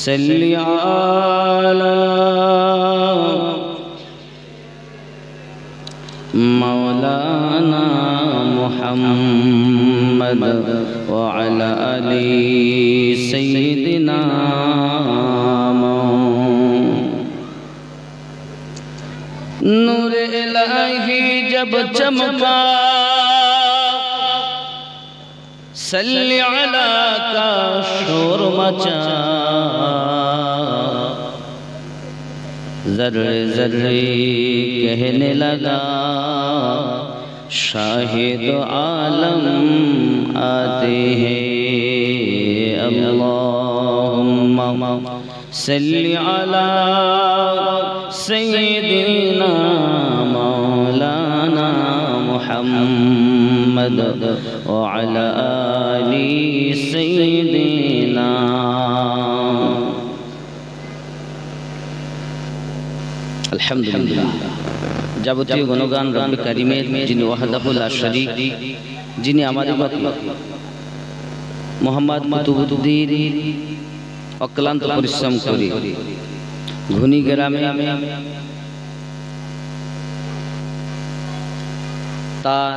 सल्लि अला मौलाना मुहम्मद व अला आलि सय्यिदिना। नूर इलाही जब चमका सल्लि अला का शोर मचा, ज़र्रे ज़र्रे कहने लगा शाहिद आलम आते हैं। अल्लाहुम्मा सल्लि अला सय्यिदिना मौलाना मुहम्मद व अला आलि सय्यिदिना। अल्हम्दुलिल्लाह। যাবতীয় গুণগান রব্বে কারীমের, যিনি ওয়াহদাহু লা শারীক, যিনি আমাদের মুহাম্মদ কুতুবুদ্দিন অক্লান্ত পরিশ্রম করে ঘুনি গ্রামে তার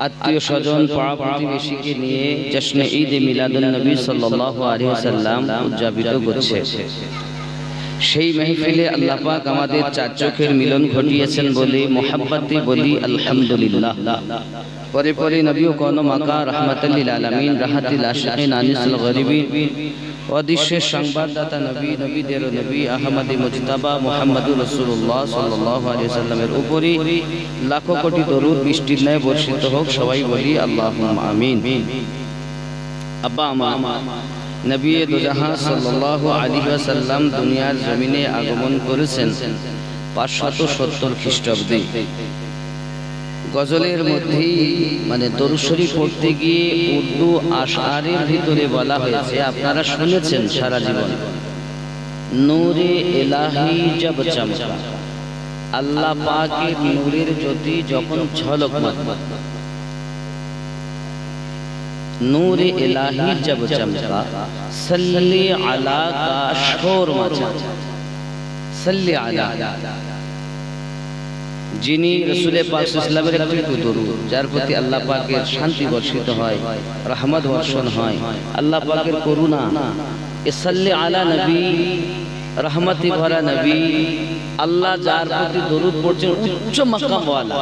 আত্মীয় স্বজন পাড়া প্রতিবেশীকে নিয়ে জশ্নে ঈদে মিলাদুন নবী সাল্লাল্লাহু আলাইহি ওয়াসাল্লাম উদযাপিত করছে। সেই মাহফিলে আল্লাহ পাক আমাদের চার চোখের মিলন ঘটিয়েছেন বলে মুহাব্বতে বলি আলহামদুলিল্লাহ। পরে পরে নবী ও কোন মাকা রাহমাতাল লিল আলামিন, রাহাতিল আশিকিন, আনিসুল গরিবিন, অদৃশ্যের সংবাদদাতা নবী, নবীদের নবী আহমদে মুজতাবা মুহাম্মদুর রাসূলুল্লাহ সাল্লাল্লাহু আলাইহি ওয়াসাল্লামের উপরে লাখো কোটি দরুদ বৃষ্টির ন্যায় বর্ষিত হোক। সবাই বলি আল্লাহুম্মা আমিন। আব্বা আমার নবী দুজাহান সাল্লাল্লাহু আলাইহি ওয়াসাল্লাম দুনিয়ার জমিনে আগমন করেছেন 570 খ্রিস্টাব্দে। গজলের মধ্যেই মানে দরুদ শরীফ পড়তে গিয়ে উর্দু আশআরের ভিতরে বলা হয়েছে, আপনারা শুনেছেন সারা জীবন, নূরে ইলাহি জব চমকা, আল্লাহ পাকের নূরের জ্যোতি যখন ঝলক মারবে, নূরে ইলাহি জব চমকা সল্লি আলা কা শোর মচা। সল্লি আলা, যিনি রাসূল পাক সাল্লাল্লাহু আলাইহি ওয়াসাল্লামের দরুদ, যার প্রতি আল্লাহ পাকের শান্তি বর্ষিত হয়, রহমত বর্ষণ হয়, আল্লাহ পাকের করুণা। সল্লি আলা নবী, রহমতে ভরা নবী, আল্লাহ যার প্রতি দরুদ পড়ছেন উচ্চ মাকাম ওয়ালা,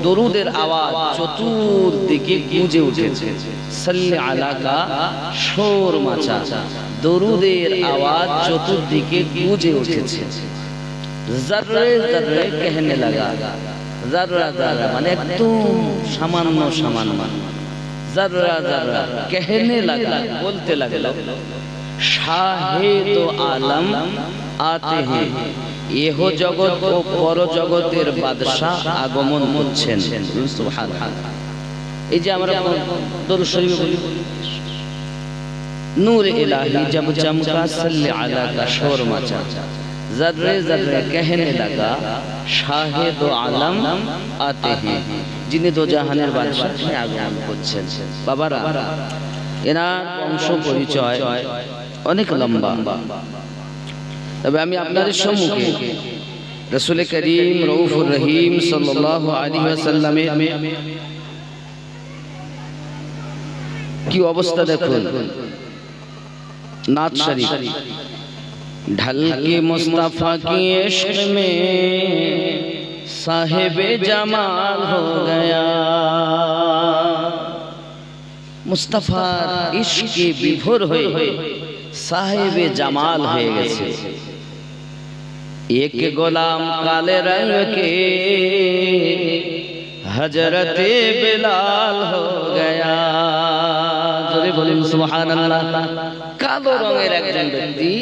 দরুদের আওয়াজ চতুর্দিকে গুঁজে উঠেছে। সল্লি আলা কা শোর মাচা, দরুদের আওয়াজ চতুর্দিকে গুঁজে উঠেছে। জর্রে জর্রে कहने लगा, জর্রা জর্রা মানে একদম সামান্য সামান্য, জর্রা জর্রা कहने लगा বলতে লাগলো, শাহিদ আলম আতে হ্যাঁ, এহ জগৎ ও পর জগতের বাদশাহ আগমন করছেন। সুবহানাল্লাহ। এই যে আমরা দরুদ শরীফ বলি, নূর ইলাহি জব চমকা সল্লি আলা কা শোর মচা, জর্রে জর্রে कहने लगा শাহিদ আলম আতে হ্যাঁ, যিনি দো জাহানের বাদশাহ তিনি আগমন করছেন। বাবারা, এনার বংশ পরিচয় অনেক লম্বা, তবে আমি আপনাদের সম্মুখে রাসূল করিম রউফুর রহিম সাল্লাল্লাহু আলাইহি ওয়াসাল্লামের কি অবস্থা দেখুন। नात शरीफ, ढल के मुस्तफा की इश्क में साहिबे जमाल हो गया, मुस्तफार इश्के विभोर हुए साहिबे जमाल हो गए। एक गोलाम काले रंग के हजरते बिलाल हो गया। जोरे बोलें सुबहानाल्लाह। कालो रंगेर एकजन व्यक्ति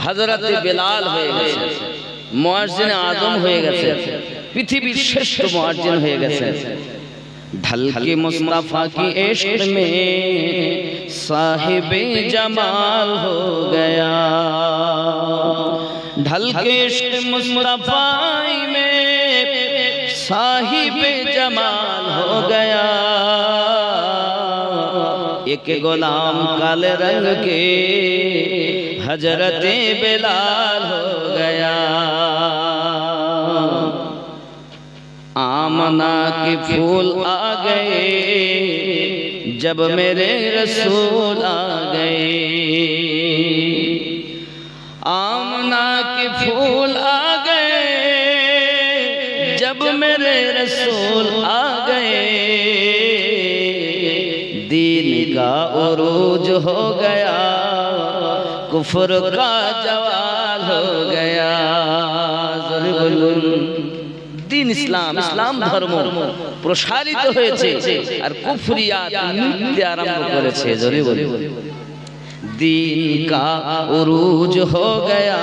हजरते बिलाल হয়ে গেছে, মুয়াজ্জিন আজম হয়ে গেছে, পৃথিবীর শ্রেষ্ঠ মুয়াজ্জিন হয়ে গেছে। ढल के मुस्तफा की इश्क में साहिबे जमाल हो गया, ढल के इश्क मुस्तफा में साहिबे जमाल हो गया, एक गुलाम काले रंग के हजरते बिलाल हो गया। आमना के फूल आ गए जब मेरे रसूल आ गए, आमना के फूल आ गए जब मेरे रसूल आ गए, दीन का उरूज हो गया, कुफ्र का जवाल हो गया। दीन इस्लाम, इस्लाम धर्म প্রসারিত হয়েছে আর কুফরিয়াত নৃত্য আরম্ভ করেছে। জোরে বলি दीन का उरूज हो गया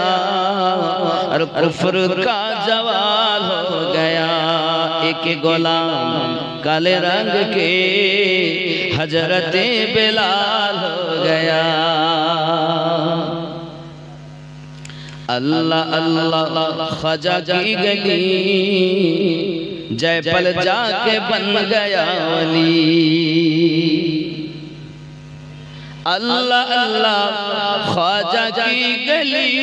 और कुफ्र का जवाल हो गया, एक गुलाम काले रंग के हजरते बिलाल हो गया। अल्लाह अल्लाह ख्वाजा की गली जयपल जाके बन गया वली, अल्लाह अल्लाह ख्वाजा की गली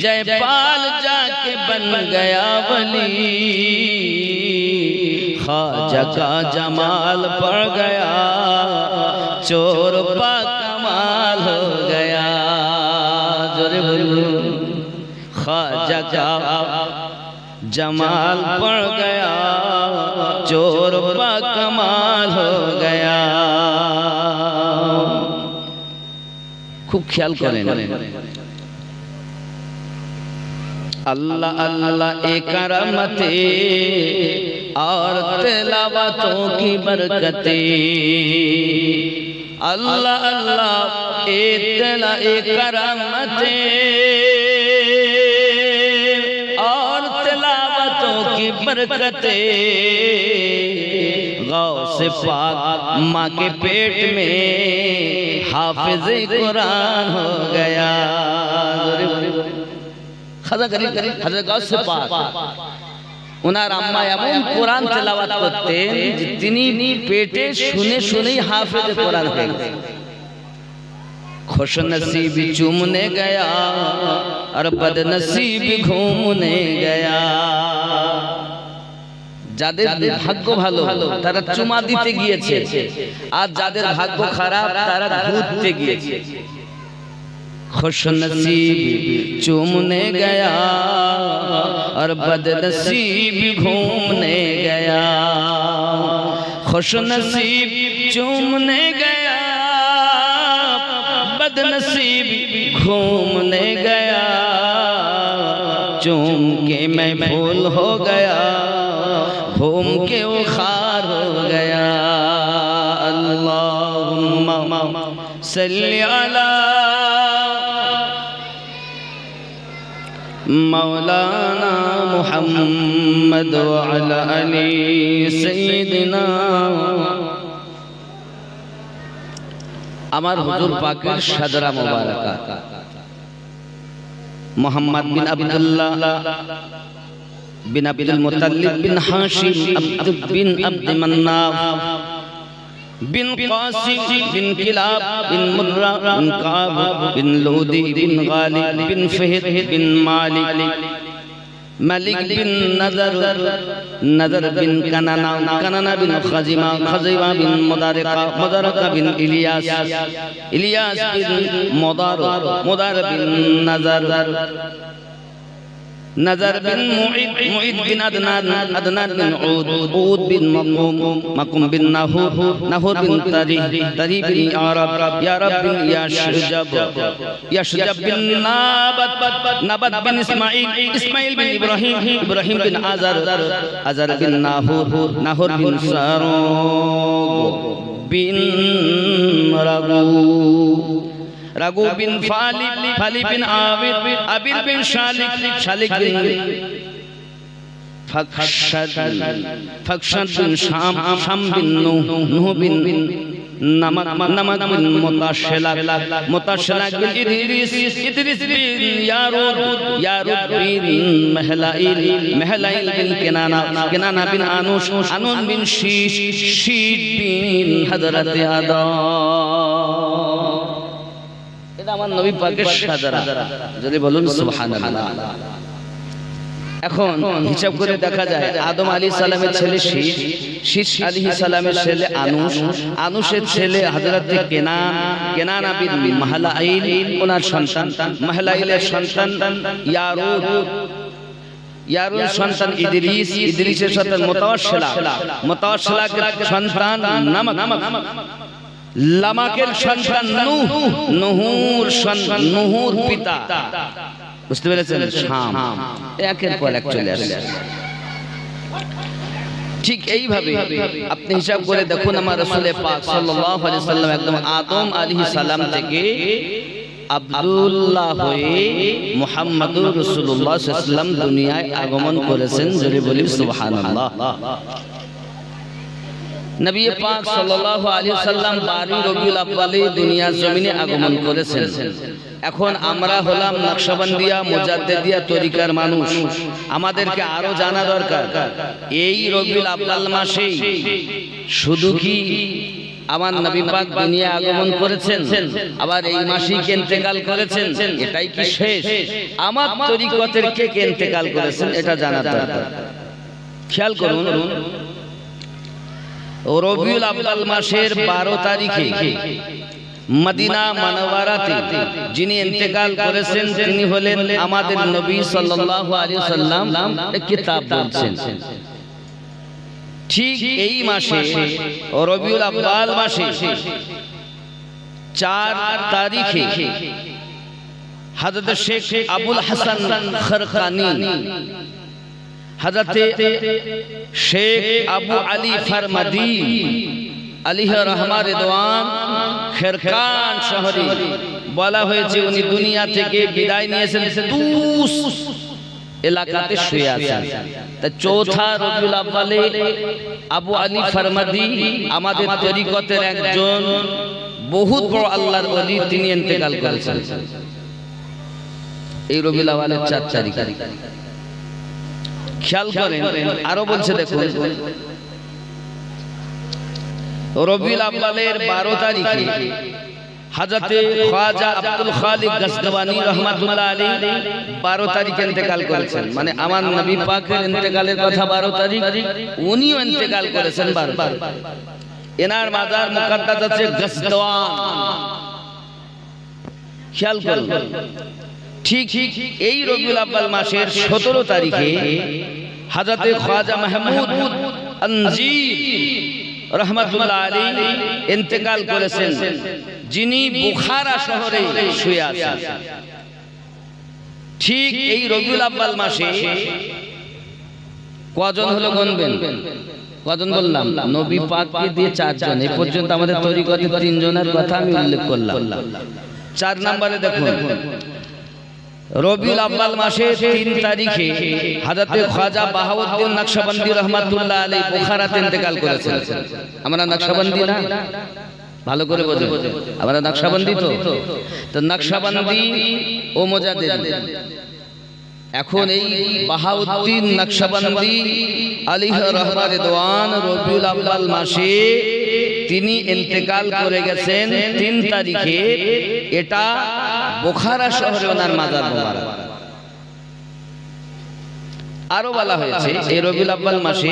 जयपाल जाके बन गया वली, ख्वाजा का जमाल पड़ गया, चोर पा कमाल हो गया। जोरे बोलो ख्वाजा का जमाल पड़ गया, चोर पा कमाल हो गया। खूब ख्याल करें, अल्लाह अल्लाह एक रहमते और तिलावतों की बरकते, अल्लाह अल्लाह एक रहमते और तिलावतों की बरकते, गौसे पाक माँ के पेट में हाफिज़ कुरान हो गया। খাজা গরিব হযরত গাউসে পাক ওনার আম্মা এমন কোরআন তেলাওয়াত করতেন যে তিনি পেটে শুনে শুনেই হাফেজ কোরআন হয়ে গেছেন। खुश नसीब चूमने गया और बदनसीब घूमने गया। যাদের ভাগ্য ভালো তারা চুমা দিতে গিয়েছে, আর যাদের ভাগ্য খারাপ তারা ঘুরতে গিয়েছে। खुश नसीब चूमने गया और बदनसीब घूमने गया, खुश नसीब चूमने गया बदनसीब घूमने गया, चूम के मैं फूल हो गया, घूम के वो खार हो गया। अल्लाहुम्मा सल्ली अला मौलाना मुहम्मद व अला अली सय्यिदिना। আমার হুজুর পাকের সাদরা মুবারাকা মুহাম্মদ বিন আব্দুল্লাহ বিন আব্দুল মুত্তালিব বিন হাশিম বিন আব্দ মান্নাফ बिन कासिम बिन किलाब बिन मुर्रा बिन काब बिन लूदी बिन गालिब बिन फहद बिन मालिक मलिक बिन नजर बिन कनाना बिन खजीमा बिन मुदारका बिन इलियास बिन मुदार बिन नजर बिन मुईद बिन अदनान बिन ऊद बिन मक़ूम बिन नहूर बिन तरी बिन यारब बिन यशजब बिन नबत बिन इस्माइल बिन इब्राहिम बिन अज़र बिन नाहूर बिन सरूग बिन रघु बिन फाली बिन आबिर बिन शालिक बिन फक्षद बिन शाम बिन नूह बिन নামাক বিন মুতাশালাক বিন ইদ্রিস বিন ইয়ারুদ বিন মাহলাইল বিন কেনানা বিন আনুশ বিন শীদ বিন হযরত আদম। এটা আমার নবী পাকের সাজারা, যদি বলুন সুবহানাল্লাহ। এখন হিসাব করে দেখা যায় আদম আলাইহিস সালামের ছেলে শীস আলাইহিস সালামের ছেলে আনুশের ছেলে হযরত কেনানা বিন মাহলাইল, ওনার সন্তান মাহলাইলের সন্তান ইয়ারুদ সন্তান ইদ্রিসের সন্তান মুতাওয়াশিলাকের সন্তান লামাকের সন্তান নূহুর পিতা, বুঝতে পেরেছেন, শাম। একের পর এক চলে আসে। ঠিক এইভাবে আপনি হিসাব করে দেখুন, আমার রাসূল পাক সাল্লাল্লাহু আলাইহি সাল্লাম একদম আদম আলাইহিস সালাম থেকে আব্দুল্লাহ হয়ে মুহাম্মদুর রাসূলুল্লাহ সাল্লাল্লাহু আলাইহি সাল্লাম দুনিয়ায় আগমন করেছেন। জোরে বলি সুবহানাল্লাহ। নবী পাক সাল্লাল্লাহু আলাইহি ওয়াসাল্লাম 12 রবিউল আউয়ালে দুনিয়ার জমিনে আগমন করেছেন। এখন আমরা হলাম নকশবন্দিয়া মুজাদ্দিদিয়া তরিকার মানুষ, আমাদেরকে আরো জানা দরকার এই রবিউল আউয়াল মাসে শুধু কি আমার নবী পাক দুনিয়া আগমন করেছেন, আবার এই মাসেই ইন্তেকাল করেছেন, এটাই কি শেষ? আমার তরিকতের কে ইন্তেকাল করেছেন এটা জানা দরকার। খেয়াল করুন, রবিউল আউয়াল মাসের 12 তারিখে মদিনা মুনাওয়ারাতে যিনি ইন্তেকাল করেছেন তিনি হলেন আমাদের নবী সাল্লাল্লাহু আলাইহি ওয়াসাল্লাম। কিতাব বলছেন ঠিক এই মাসে রবিউল আউয়াল মাসে 4 তারিখে হযরত শেখ আবুল হাসান খরকানি, হযরত শেখ আবু আলী ফারমাদি আলাইহি রহমা রিদওয়ান খেরকান শহরে বলা হয়েছে উনি দুনিয়া থেকে বিদায় নিয়েছেন, তুস এলাকাতে শুয়ে আছেন। তা চৌথা রবিউল আউয়ালে আবু আলী ফারমাদি আমাদের তরিকতের একজন বহুত বড় আল্লাহর ওলি, তিনি ইন্তেকাল করেছেন এই রবিউল আউয়ালের 4 তারিখে। খেয়াল করেন, আরো বলছে দেখুন, রবিউল আউয়ালের 12 তারিখে হযরত খাজা আব্দুল খালিক গজনবী রাহমাতুল্লাহ আলাইহি 12 তারিখে ইন্তেকাল করেছেন। মানে আমার নবী পাকের ইন্তেকালের কথা 12 তারিখ, উনিও ইন্তেকাল করেছেন 12। এনার মাজার মুকদ্দাস আছে গজনওয়ান। খেয়াল করুন, ঠিক এই রবিউল আউয়াল মাসের 17 তারিখে হযরত খাজা মাহমুদ আনজির রাহমাতুল্লাহ আলাইহি ইন্তেকাল করেছেন, যিনি বুখারা শহরে শুয়ে আছেন। ঠিক এই রবিউল আউয়াল মাসে কজন হলো গুনবেন? কজন বললাম? নবী পাককে দিয়ে 4 জন। এই পর্যন্ত আমাদের তরিকতে 3 জনের কথা আমি উল্লেখ করলাম। 4 নম্বরে দেখুন, রবিউল আউয়াল মাসের 3 তারিখে হযরত খাজা বাহাউদ্দিন নকশবন্দি রাহমাতুল্লাহ আলাইহি বুখারাতে ইন্তেকাল করেছেন। আমরা নকশবন্দি না? ভালো করে বোঝেন, আমরা নকশবন্দি তো নকশবন্দি ও মুজাদ্দিদ। এখন এই বাহাউদ্দিন নকশবন্দি আলাইহি রহমা রিদওয়ান রবিউল আউয়াল মাসে তিনি ইন্তেকাল করে গেছেন 3 তারিখে। এটা বুখারা শহরে ওনার মাজার মোবারক। আরো বলা হয়েছে এই রবিউল আউয়াল মাসে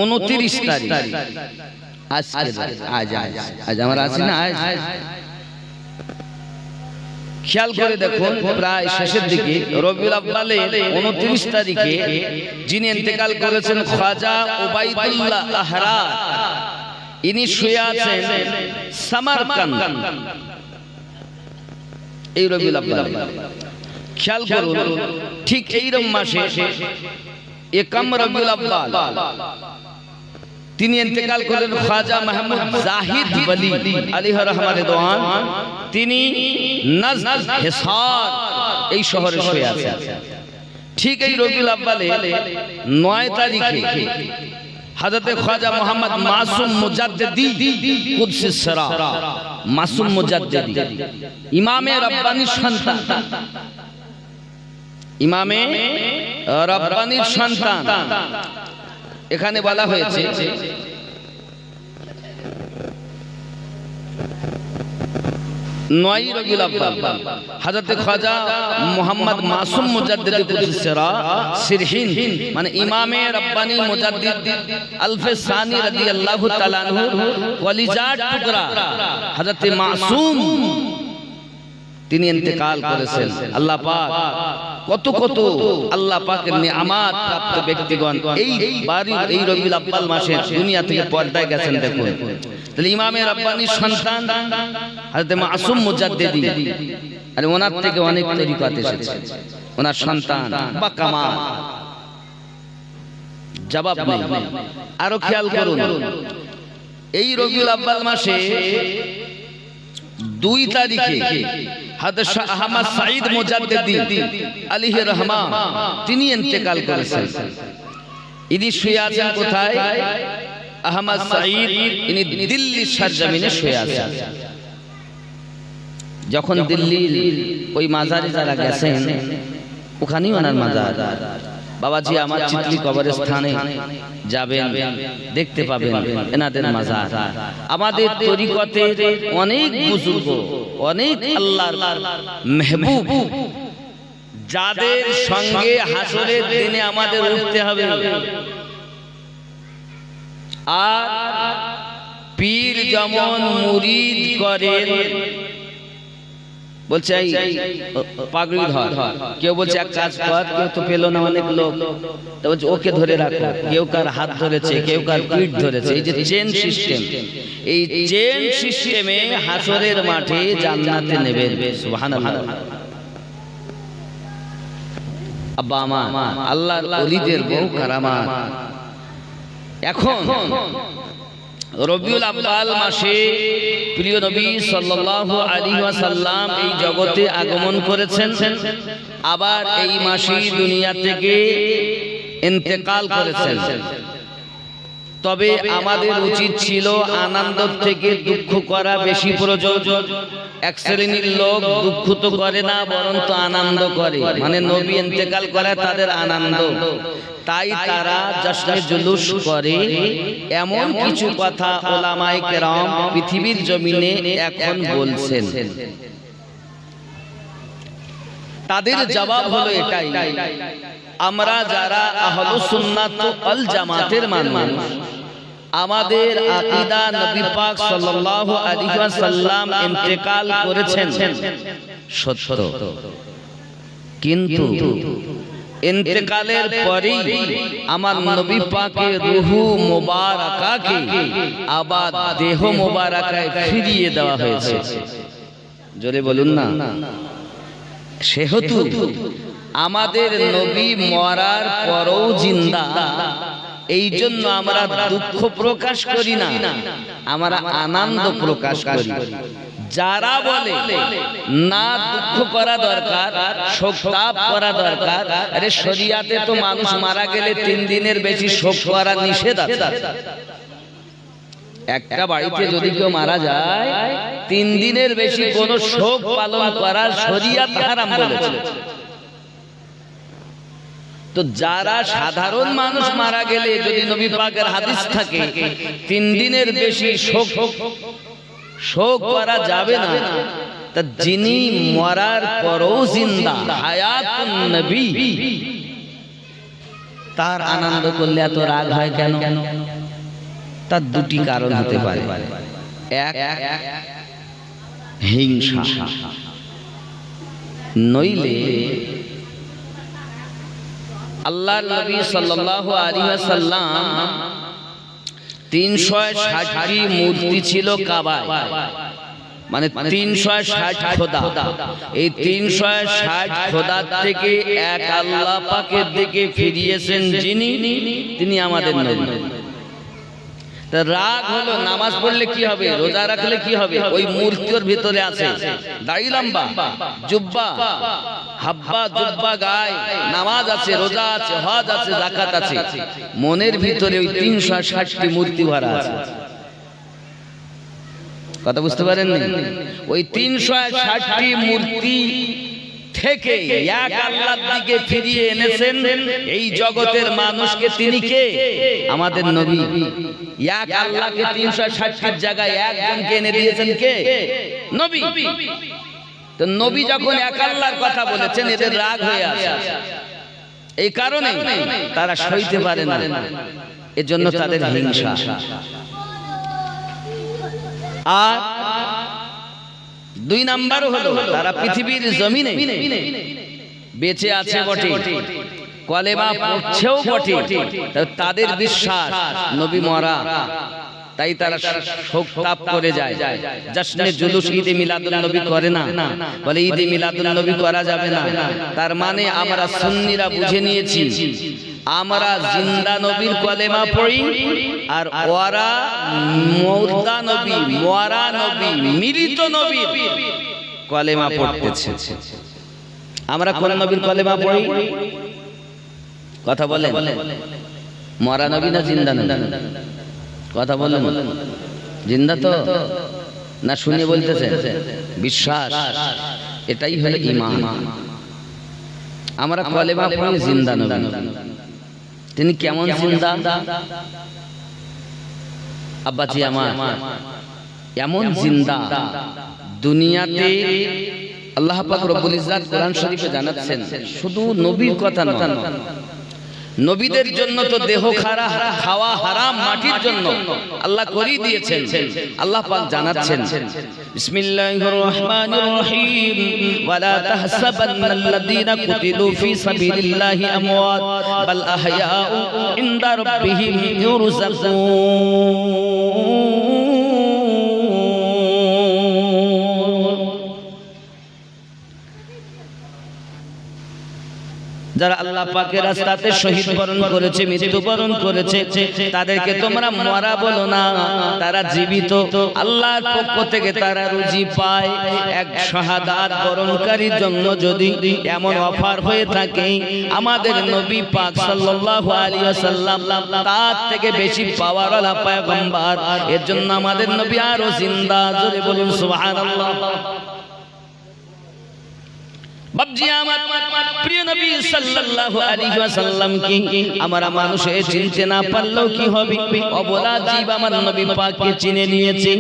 29 তারিখ, আজ আমরা আছি না, আজ খেয়াল করে দেখুন, প্রায় শেষের দিকে রবিউল আউয়ালে 29 তারিখে যিনি ইন্তেকাল করেছেন খাজা উবাইদুল্লাহ আহরা, ইনি শুয়ে আছেন সামারকান্দ। এই রবিউল আউয়াল খেয়াল করুন, ঠিক এইরকম মাসে 1 রবিউল আউয়াল তিনি ইন্তেকাল করলেন খাজা মাহমুদ জাহিদ ওলি আলাইহি রহমা রিদওয়ান। তিনি নজদ হিসার এই শহরে শুয়ে আছেন। ঠিক এই রবিউল আউয়ালে 9 তারিখে হযরতে খ্বাজা মোহাম্মদ মাসুম মুজাদ্দিদি কুদসিস সিরা, মাসুম মুজাদ্দিদি ইমামে রব্বানির সন্তান, ইমামে রব্বানির সন্তান। এখানে বলা হয়েছে নয় রবিউল আউয়াল হযরতে খ্বাজা মোহাম্মদ মাসুম মুজাদ্দিদি কুদসিস সিরা সিরহিন মানে ইমামে রব্বানি মুজাদ্দিদ আলফে সানি রাদিয়াল্লাহু তাআলা আনহু কলিজার টুকরা হযরতে মাসুম তিনি ইন্তেকাল করেছেন। আল্লাহ পাক কত কত আল্লাহ পাকের নিয়ামত প্রাপ্ত ব্যক্তিগণ এই বাড়ির এই রবিউল আউয়াল মাসে দুনিয়া থেকে পর্দায় গেছেন। দেখুন তাহলে ইমামে রব্বানির সন্তান হযরত মাসুম মুজাদ্দিদি, আর ওনার থেকে অনেক তরিকাত এসেছে, ওনার সন্তান বা কামাল জবাব নেই। আরো খেয়াল করুন এই রবিউল আউয়াল মাসে 2 তারিখে হযরত শাহ আহমদ সাঈদ মুজাদ্দিদি আলাইহি রহমা তিনি ইন্তেকাল করেছেন। ইনি শুয়ে আছেন কোথায়? আহমদ সাঈদ ইনি দিল্লি সরজমিনে শুয়ে আছেন। যখন দিল্লির ওই মাজারে যারা গেছেন ওখানেই ওনার মাজার। বাবাজি আমার চিতলি কবরস্থানে যাবেন, দেখতে পাবেন এনাদের মাজার। আমাদের তরিকতে অনেক বুজুর্গ, অনেক আল্লাহর মেহবুব যাদের সঙ্গে হাসরের দিনে আমাদের উঠতে হবে, আর পীর যেমন মুরিদ করেন, বলছে পাগড়ি ধর, কেউ বলছে এক কাজ কর, কেউ তো পেল না অনেক লোক, তো বলছে ওকে ধরে রাখো, কেউ কার হাত ধরেছে, কেউ কার পিঠ ধরেছে। এই যে চেন সিস্টেম, এই চেন সিস্টেমে হাসরের মাঠে জান্নাতে নেবেন। সুবহানাল্লাহ। আব্বা আমার আল্লাহর ওলিদের বহু কারামাত। এখন রবিউল আউয়াল মাসে প্রিয় নবী সাল্লাল্লাহু আলাইহি ওয়াসাল্লাম এই জগতে আগমন করেছেন, আবার এই মাসেই দুনিয়া থেকে ইন্তেকাল করেছেন। তবে আমাদের উচিত ছিল আনন্দ থেকে দুঃখ করা বেশি প্রয়োজন। এক শ্রেণীর লোক দুঃখ তো করে না, বরং তো আনন্দ করে, মানে নবী ইন্তেকাল করে তাদের আনন্দ, তাই তারা জশ্নে জুলুস করে। এমন কিছু কথা উলামায়ে কেরাম পৃথিবীর জমিনে এখন বলছেন। তাদের জবাব হলো এটাই, আমরা যারা আহলুস সুন্নাত ওয়াল জামাতের মানুষ, আমাদের আকীদা নবী পাক সাল্লাল্লাহু আলাইহি ওয়াসাল্লাম ইন্তেকাল করেছেন সত্য, কিন্তু ইন্তেকালের পরেই আমার নবী পাকের রূহু মুবারাকাকে আবার দেহ মুবারাকায় ফিরিয়ে দেওয়া হয়েছে। জোরে বলুন না। সেহেতু আমাদের নবী মরার পরও জিন্দা, এই জন্য আমরা দুঃখ প্রকাশ করি না, আমরা আনন্দ প্রকাশ করি। যারা বলে না দুঃখ করা দরকার, শোক তাপ করা দরকার, আরে শরিয়াতে তো মানুষ মারা গেলে 3 দিনের বেশি শোক করা নিষেধ আছে। একটা বাড়িতে যদি কেউ মারা যায় 3 দিনের বেশি কোনো শোক পালন করার শরিয়াত হারাম বলেছে। তো যারা সাধারণ মানুষ মারা গেলে যদি নবী পাকের হাদিস থাকে 3 দিনের বেশি শোক করা যাবে না, তা যিনি মরার পরও জিন্দা হায়াতুন নবী, তার আনন্দ করলে এত রাগ হয় কেন? তার 2টি কারণ হতে পারে। এক, হিংসা, নইলে আল্লাহর নবী সাল্লাল্লাহু আলাইহি ওয়াসাল্লাম 360টি মূর্তি ছিল কাবায়, মানে 360 খোদা। এই 360 খোদার থেকে এক আল্লাহ পাকের দিকে ফিরিয়েছেন যিনি, তিনি আমাদের নবী। তা রাগ হলো, নামাজ পড়লে কি হবে, রোজা রাখলে কি হবে, ওই মূর্তির ভিতরে আছে দাড়ি লম্বা, জুব্বা, হাব্বা জুব্বা গায়, নামাজ আছে, রোজা আছে, হজ আছে, যাকাত আছে, মনের ভিতরে ওই 360টি মূর্তি ভরা আছে। কথা বুঝতে পারেননি? ওই 360টি মূর্তি থেকে এক আল্লাহর দিকে ফিরিয়ে এনেছেন এই জগতের মানুষকে। তিনি কে? আমাদের নবী। এক আল্লাহকে 360টির জায়গায় একজনকে এনে দিয়েছেন কে? নবী। তো নবী যখন এক আল্লাহর কথা বলেছেন, এদের রাগ হয়ে আছে। এই কারণে তারা সইতে পারে না, এজন্য তাদের হিংসা। আর 2 নাম্বার হলো তারা পৃথিবীর জমিনে বেঁচে আছে বটে, কলেমা পড়ছেও বটে, তাদের বিশ্বাস নবী মরা, তাই তারা শোক তাপ করে যায়। জশ্নে জুলুস ঈদে মিলাদুন নবী করে না, বলে ঈদে মিলাদুন নবী করা যাবে না। তার মানে আমরা সুন্নিরা বুঝে নিয়েছি, আমরা জিন্দা নবীর কলেমা পড়ি, আর ওরা মুর্দা নবী, মরা নবী, মৃত নবীর কলেমা পড়তেছে। আমরা কোন নবীর কলেমা পড়ি? কথা বলেন, মরা নবী না জিন্দা নবী? কথা বলেন, জিন্দা তো না? শুনে বলতেছে বিশ্বাস, এটাই হলো ঈমান। আমরা কলেমা পড়ি জিন্দা নবী। তিনি কেমন জিন্দা? আব্বাজি আমার, এমন জিন্দা দুনিয়াতে আল্লাহ পাক রব্বুল ইজ্জত কোরআন শরীফে জানাচ্ছেন, শুধু নবীর কথা নয়, নবীদের জন্য তো দেহ খাওয়া হারাম, মাটির জন্য আল্লাহ করে দিয়েছেন। আল্লাহ পাক জানাচ্ছেন, বিসমিল্লাহির রহমানির রহিম, ওয়ালা তাহসাবান্নাল্লাযীনা কুতিলু ফি সাবিলিল্লাহি আমওয়াত বাল আহয়াউ ইনদা রাব্বিহিম ইউরযাকুন। যারা আল্লাহ পাকের রাস্তাতে শহীদ বরণ করেছে, মৃত্যুবরণ করেছে, তাদেরকে তোমরা মরা বলো না, তারা জীবিত। আল্লাহর পক্ষ থেকে তারা রুজি পায়। এক শাহাদাত বরণকারীর জন্য যদি এমন অফার হয়ে থাকে, আমাদের নবী পাক সাল্লাল্লাহু আলাইহি ওয়াসাল্লাম তার থেকে বেশি পাওয়ারওয়ালা পয়গম্বর, এর জন্য আমাদের নবী আরো জিন্দা। জোরে বলুন সুবহানাল্লাহ। বাবজি আমার প্রিয় নবী সাল্লাল্লাহু আলাইহি ওয়াসাল্লাম কি আমরা মানুষে চিনতে না পারলেও কি হবে, অবলা জীব আমার নবী পাককে চিনে নিয়েছে।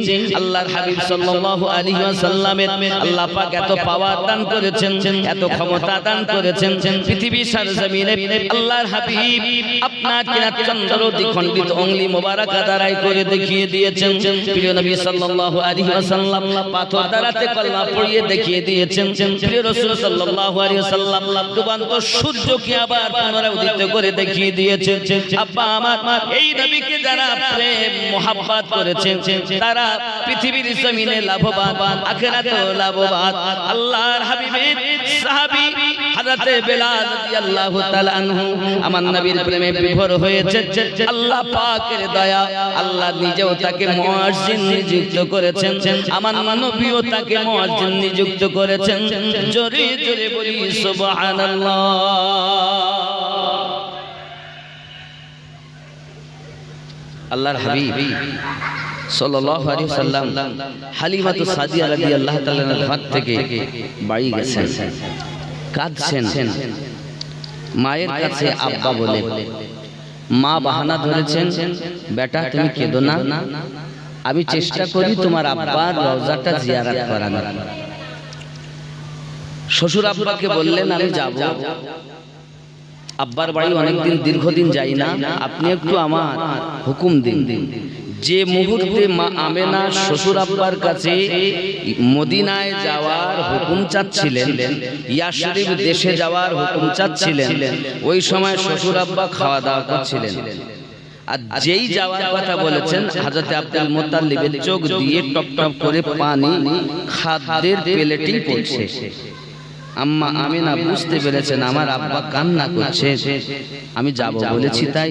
আল্লাহর হাবিব সাল্লাল্লাহু আলাইহি ওয়াসাল্লামের আল্লাহ পাক এত পাওয়ার দান করেছেন, এত ক্ষমতা দান করেছেন, পৃথিবীর সরজমিনে আল্লাহর হাবিব আপনার কিনা চন্দ্র দ্বিখণ্ডিত অঙ্গুলি মোবারক দ্বারাই করে দেখিয়ে দিয়েছেন। প্রিয় নবী সাল্লাল্লাহু আলাইহি ওয়াসাল্লাম পাথর দ্বারাতে কলমা পড়িয়ে দেখিয়ে দিয়েছেন। প্রিয় রাসূল সাল্লাল্লাহু আলাইহি ওয়াসাল্লাম ডুবন্ত সূর্যকে আবার পুনরায় উদিত করে দেখিয়ে দিয়েছেন। আব্বা আমার, এই নবীকে যারা প্রেম মোহাব্বত করেছেন, তারা পৃথিবীর জমিনে লাভবান, আখিরাতেও লাভবান। আল্লাহর হাবিবের সাহাবী হযরতে বেলাল রাদিয়াল্লাহু তাআলা আনহু আমার নবীর প্রেমে বিভোর হয়েছে। আল্লাহ পাকের দয়া, আল্লাহ নিজেও তাকে মুয়াজ্জিন নিযুক্ত করেছেন, আমার নবীও তাকে মুয়াজ্জিন নিযুক্ত করেছেন। জোরে জোরে বলি সুবহানাল্লাহ। আল্লাহর হাবিব সাল্লাল্লাহু আলাইহি ওয়াসাল্লাম হালিমাতু সাদিয়া রাদিয়াল্লাহু তাআলা ঘর থেকে বাড়ি গেছেন, কাঁদছেন। মায়ের কাছে আব্বা বলে, মা বাহানা ধরেছেন, বেটা তুমি কেঁদো না, আমি চেষ্টা করি তোমার আব্বার রওজাটা জিয়ারত করানোর। শ্বশুর আব্বাকে বললেন, আমি যাব, আব্বার বাড়ি অনেকদিন দীর্ঘদিন যাই না, আপনি একটু আমার হুকুম দিন। যে মুহূর্তে মা আমেনা শ্বশুর আব্বার কাছে মদিনায় যাওয়ার হুকুম চাচ্ছিলেন, ইয়াসরিব দেশে যাওয়ার হুকুম চাচ্ছিলেন, ওই সময় শ্বশুর আব্বা খাওয়া দাওয়া করছিলেন। আর যেই যাওয়ার কথা বলেছেন, হযরত আব্দুল মুত্তালিবের চোখ দিয়ে টপ টপ করে পানি খাদ্যের প্লেটেই পড়ছে। আম্মা আমিনা বুঝতে পেরেছেন আমার আব্বা কান্না করছে, আমি যাব বলেছি তাই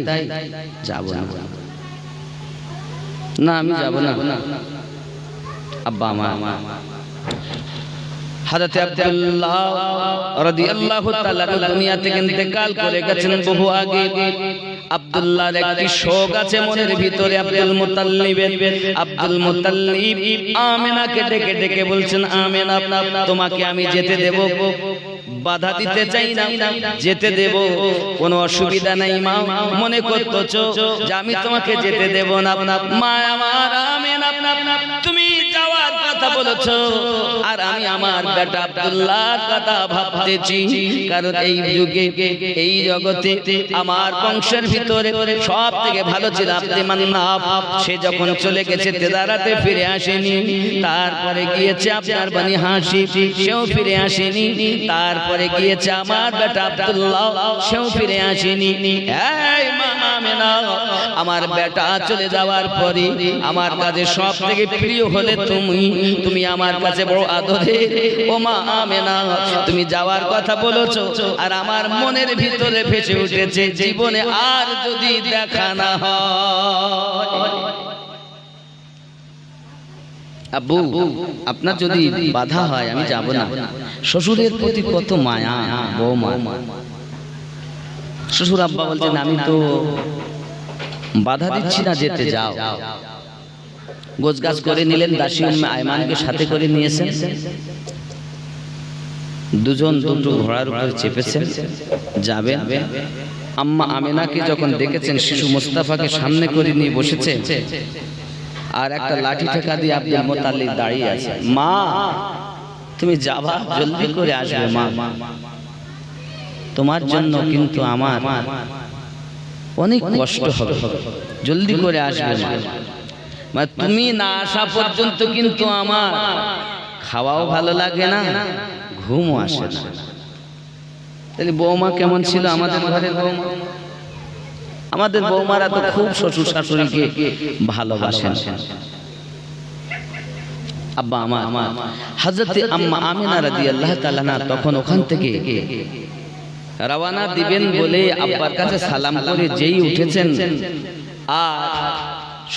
যাব না। না আমি যাব না। আব্বা আমার হযরত আব্দুল্লাহ রাদিয়াল্লাহু তাআলা দুনিয়া থেকে ইন্তেকাল করে গেছেন বহু আগে। আব্দুল্লাহর একটি শোক আছে মনের ভিতরে আব্দুল মুত্তালিব আমিনাকে ডেকে ডেকে বলছেন, আমিনা তোমাকে আমি যেতে দেব, বাধা দিতে চাই না, যেতে দেব, কোনো অসুবিধা নাই মা। মনে করতেছো যে আমি তোমাকে যেতে দেব না। মা আমার আমিনা, তুমি যাওয়ার কথা বলেছো আর আমি আমার বেটা আব্দুল্লাহর কথা ভাবতেছি। কারণ এই যুগে এই জগতে আমার বংশের ভিতরে সব থেকে ভালো ছিল আব্দে মান্নাফ। সে যখন চলে গেছে তেদারাতে ফিরে আসেনি। তারপরে গিয়েছে আপনার বনি হাশিম, সেও ফিরে আসেনি। তারপরে গিয়েছে আমার বেটা আব্দুল্লাহ, সেও ফিরে আসেনি। এই মা আমিনা, আমার বেটা চলে যাওয়ার পরে আমার কাছে সব থেকে প্রিয় হলে তুমি আমার কাছে বড় আদরের। ও মা আমিনা, তুমি যাওয়ার কথা বলেছো আর আমার মনের ভিতরে ভেসে উঠেছে জীবনে আর যদি দেখা না হয়। আব্বু আপনার যদি বাধা হয় আমি যাব না। শ্বশুরের প্রতি কত মায়া বৌমা। শ্বশুর আব্বা বলছেন আমি তো বাধা দিচ্ছি না, যেতে যাও। গোছগাছ করে নিলেন, দাসী উম্মে আয়মানকে সাথে করে নিয়েছেন। দুজন দুটো ঘোড়ার উপরে চেপেছেন, যাবেন। আম্মা আমিনাকে যখন দেখেছেন শিশু মুস্তাফাকে সামনে করে নিয়ে বসেছে আর একটা লাঠি ঠেকা দিয়ে আব্দুল মুত্তালিব দাঁড়িয়ে আছে। মা তুমি যাবা, জলদি করে আসবে মা, তোমার জন্য কিন্তু আমার অনেক কষ্ট হবে, জলদি করে আসবে মা। তুমি না আসা পর্যন্ত কিন্তু আমার খাওয়াও ভালো লাগে না, ঘুমও আসে না। তাহলে বৌমা কেমন ছিল আমাদের ঘরের বৌমা? আমাদের বৌমারা তো খুব শ্বশুর শাশুড়িকে ভালোবাসেন। আব্বা আমার হযরত আম্মা আমিনা রাদিয়াল্লাহু তাআলা তখন ওখান থেকে রওনা দিবেন বলে আব্বার কাছে সালাম করে যেই উঠেছেন আর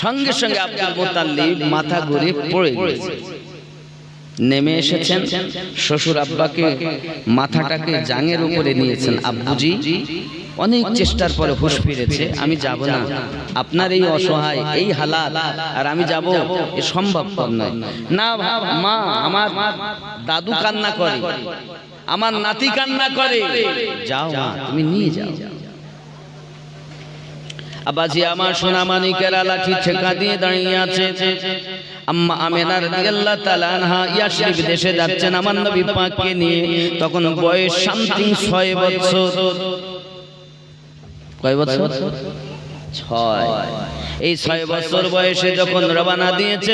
সঙ্গে সঙ্গে আব্দুল মুত্তালিব মাথা ঘুরে পড়ে গেছে। নেমে এসেছেন, শ্বশুর আব্বাকে মাথাটাকে জাঙের উপরে নিয়েছেন। আব্বুজি অনেক চেষ্টার পরে হুঁশ ফিরেছে, আমি যাব না, আপনার এই অসহায় এই হালাত আর আমি যাব এ সম্ভবপর নয়। না মা, আমার দাদু কান্না করে, আমার নাতি কান্না করে, যাও মা তুমি নিয়ে যাও। আব্বাজি আমার সোনা মানিকেরা লাঠি ঠেকা দিয়ে দাঁড়িয়ে আছে। আম্মা আমিনা রাদিয়াল্লাহু তাআলা আনহা ইয়াশরিব দেশে যাচ্ছেন আমার নবী পাককে নিয়ে। তখন বয়স সামথিং 6 বছর। কয় বছর? 6। এই 6 বছর বয়সে যখন রওনা দিয়েছে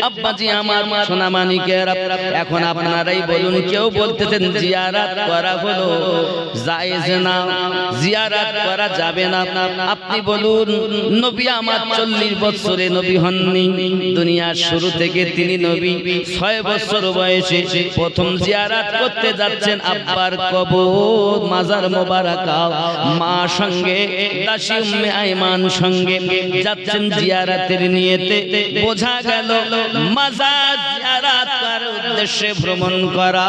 আব্বাজি আমার সোনা মানিকেরা, এখন আপনারাই বলুন, কেউ বলতেছেন জিয়ারত করা হলো জায়েজ না, জিয়ারত করা যাবে না। আপনি বলুন, নবী আমার 40 বছরে নবী হননি, দুনিয়ার শুরু থেকে তিনি নবী। 6 বছর বয়সে প্রথম জিয়ারত করতে যাচ্ছেন আব্বার কবর, মাজার মোবারকা। মা সঙ্গে দাসী উম্মে আয়মান সঙ্গে যাচ্ছেন জিয়ারতের নিয়তে। বোঝা গেল মাজার জিয়ারত করার উদ্দেশ্যে ভ্রমণ করা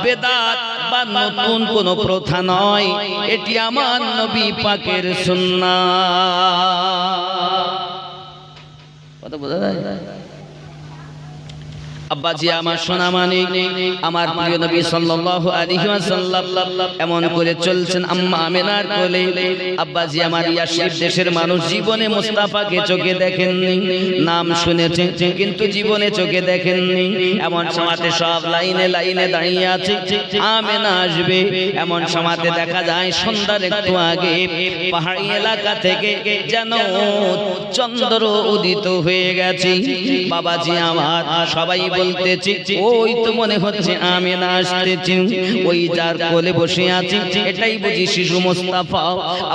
বেদাত বা নতুন কোন প্রথা নয়, এটি আমার নবী পাকের সুন্নাহ। কথা বোঝা যায়? আব্বাজি আমার সোনা মানিক, আমার প্রিয় নবী সাল্লাল্লাহু আলাইহি ওয়াসাল্লাম এমন করে চলছেন আম্মা আমিনার কোলে। আব্বাজি আমার ইয়াশরিব দেশের মানুষ জীবনে মুস্তাফাকে চোখে দেখেননি, নাম শুনেছেন কিন্তু জীবনে চোখে দেখেননি। এমন সময়তে সব লাইনে লাইনে দাঁড়িয়ে আছে, আমিনা আসবে। এমন সময়তে দেখা যায় সন্ধ্যার একটু আগে পাহাড়ি এলাকা থেকে যেন চন্দ্র উদিত হয়ে গেছে। বাবাজি আমার সবাই বলতেছি, ওই তো মনে হচ্ছে আমিনা আসতেছি, ওই যার কোলে বসে আছে এটাই বুঝি শিশু মুস্তাফা।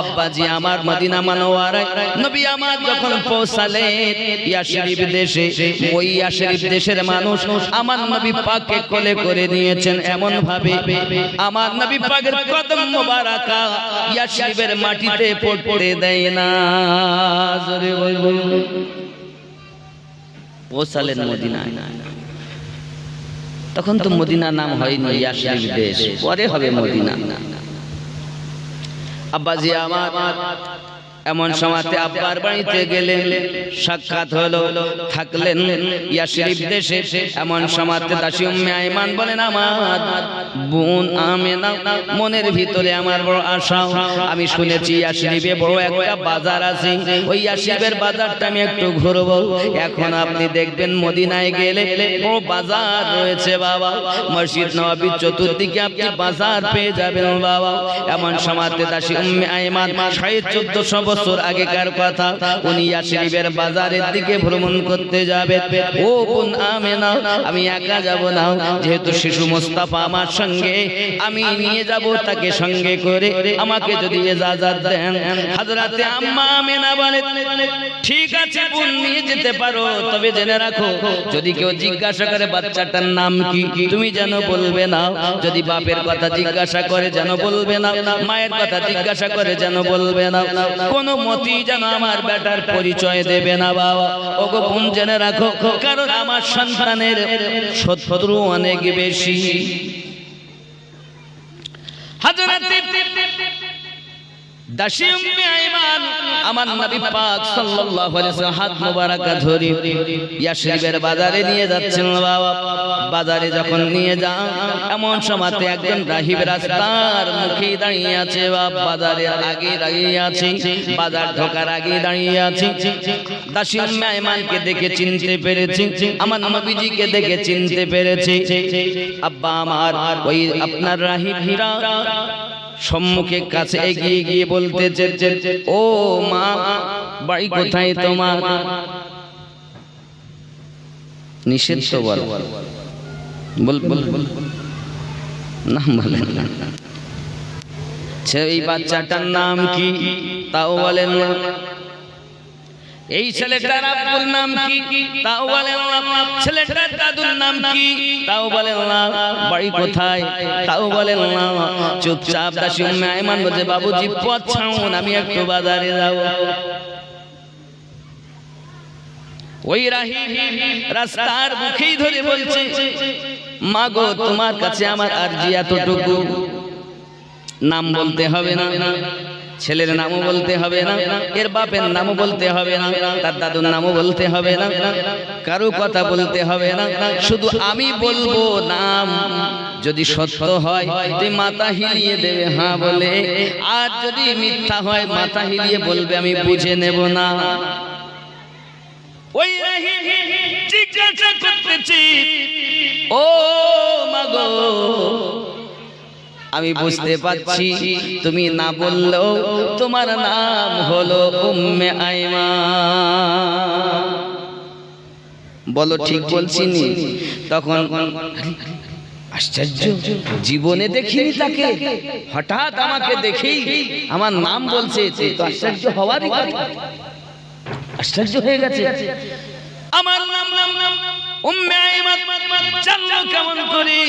আব্বাজি আমার মদিনা মুনাওয়ারায় নবী আমার যখন পৌঁছালেন ইয়াশরিব দেশে, ওই ইয়াশরিব দেশের মানুষ আমার নবী পাককে কোলে করে নিয়েছেন এমন ভাবে আমার নবী পাকের কদম মোবারকা ইয়াশরিবের মাটিতে পড়তে দেয় না। জোরে বলুন। পৌঁছালেন মদিনায়। তখন তো মদিনা নাম হয়নি, ইয়াসরিব দেশ, পরে হবে মদিনা। আব্বাজি আমার এমন সময়তে আব্বার বাড়িতে গেলেন, সাক্ষাৎ হলো, থাকলেন ইয়াসরিব দেশে। এমন সময়তে দাসী উম্মে আইমান বলেন, আমার বোন আমেনা, মনের ভিতরে আমার বড় আশা, আমি শুনেছি ইয়াসরিবে বড় একটা বাজার আছে, ওই ইয়াসরিবের বাজারটা আমি একটু ঘুরবো। এখন আপনি দেখবেন মদিনায় গেলে বড় বাজার রয়েছে বাবা, মসজিদ নববীর চতুর্দিকে আপনি বাজার পেয়ে যাবেন বাবা। এমন সময়তে দাসী উম্মে আইমান 1450 বছর আগেকার কথা, উনি ইয়াসরিবের বাজারের দিকে ভ্রমণ করতে যাবে। ও বোন আমেনা, আমি একা যাব না, যেহেতু শিশু মুস্তাফা আমার সঙ্গে, আমি নিয়ে যাব তাকে সঙ্গে করে, আমাকে যদি ইজাজত দেন। হযরতে আম্মা আমেনা বলে, ঠিক আছে বোন, নিয়ে যেতে পারো, তবে জেনে রাখো যদি কেউ জিজ্ঞাসা করে বাচ্চাটার নাম কি, তুমি যেন বলবে না। যদি বাপের কথা জিজ্ঞাসা করে যেন বলবে না, মায়ের কথা জিজ্ঞাসা করে যেন বলবে না, কোনো মতি যেন আমার বেটার পরিচয় দেবে না বাবা। ওগো বোন জেনে রাখো, কারণ আমার সন্তানের শত্রু অনেক বেশি। হযরতে দাসী উম্মে আইমান আমার নবী পাক সাল্লাল্লাহু আলাইহি ওয়াসাল্লাম হাত মোবারক ধরে ইয়াসরিবের বাজারে নিয়ে যাচ্ছেন বাবা। বাজারে যখন নিয়ে যান, এমন সময়তে একজন রাহিব রাস্তার মুখে দাঁড়িয়ে আছে বাবা, বাজারের আগে দাঁড়িয়ে আছে, বাজার ঢোকার আগে দাঁড়িয়ে আছে। দাসী উম্মে আইমানকে দেখে চিনতে পেরেছে, আমার নবীজিকে দেখে চিনতে পেরেছে। আব্বা আমার, ওই আপনার রাহিবরা সম্মুখে কাছে এগিয়ে গিয়ে বলতেছে, ও মা, বাড়ি কোথায় তোমার? নিষেধ তো বল, বল বল নাম বলেন না। এই বাচ্চাটার নাম কি তাও বলেন না। এই ছেলেটার আব্বুর নাম কি তাও বলেন না। ছেলেটার দাদুর নাম কি তাও বলেন না। বাড়ি কোথায় তাও বলেন না। চুপচাপ দাসী উম্মে আইমান বলে, বাবুজি পথ ছাড়ুন, আমি একটু বাজারে যাব। ওই রাহিব রাস্তার মুখেই ধরে বলছে, মা গো, তোমার কাছে আমার আরজি এতটুকু, নাম বলতে হবে না, ছেলের নামও বলতে হবে না, এর বাপের নামও বলতে হবে না, তার দাদুর নামও বলতে হবে না, কারো কথা বলতে হবে না, শুধু আমি বলবো নাম। যদি সত্য হয় তুই মাথা হিলিয়ে দেবে হ্যাঁ বলে, আর যদি মিথ্যা হয় মাথা হিলিয়ে বলবে আমি বুঝে নেব না। ওই জিজ্ঞাসা করতেছি, ও মাগো, আমি বুঝতে পারছি তুমি না বললেও তোমার নাম হলো উম্মে আইমান, বলো ঠিক বলছি নি? তখন আশ্চর্য, জীবনে দেখিনি তাকে, হঠাৎ আমাকে দেখেই আমার নাম বলছে, তো আশ্চর্য হওয়ারই কথা। আশ্চর্য হয়ে গেছে, আমার নাম উম্মে আইমান জানলো কেমন করে?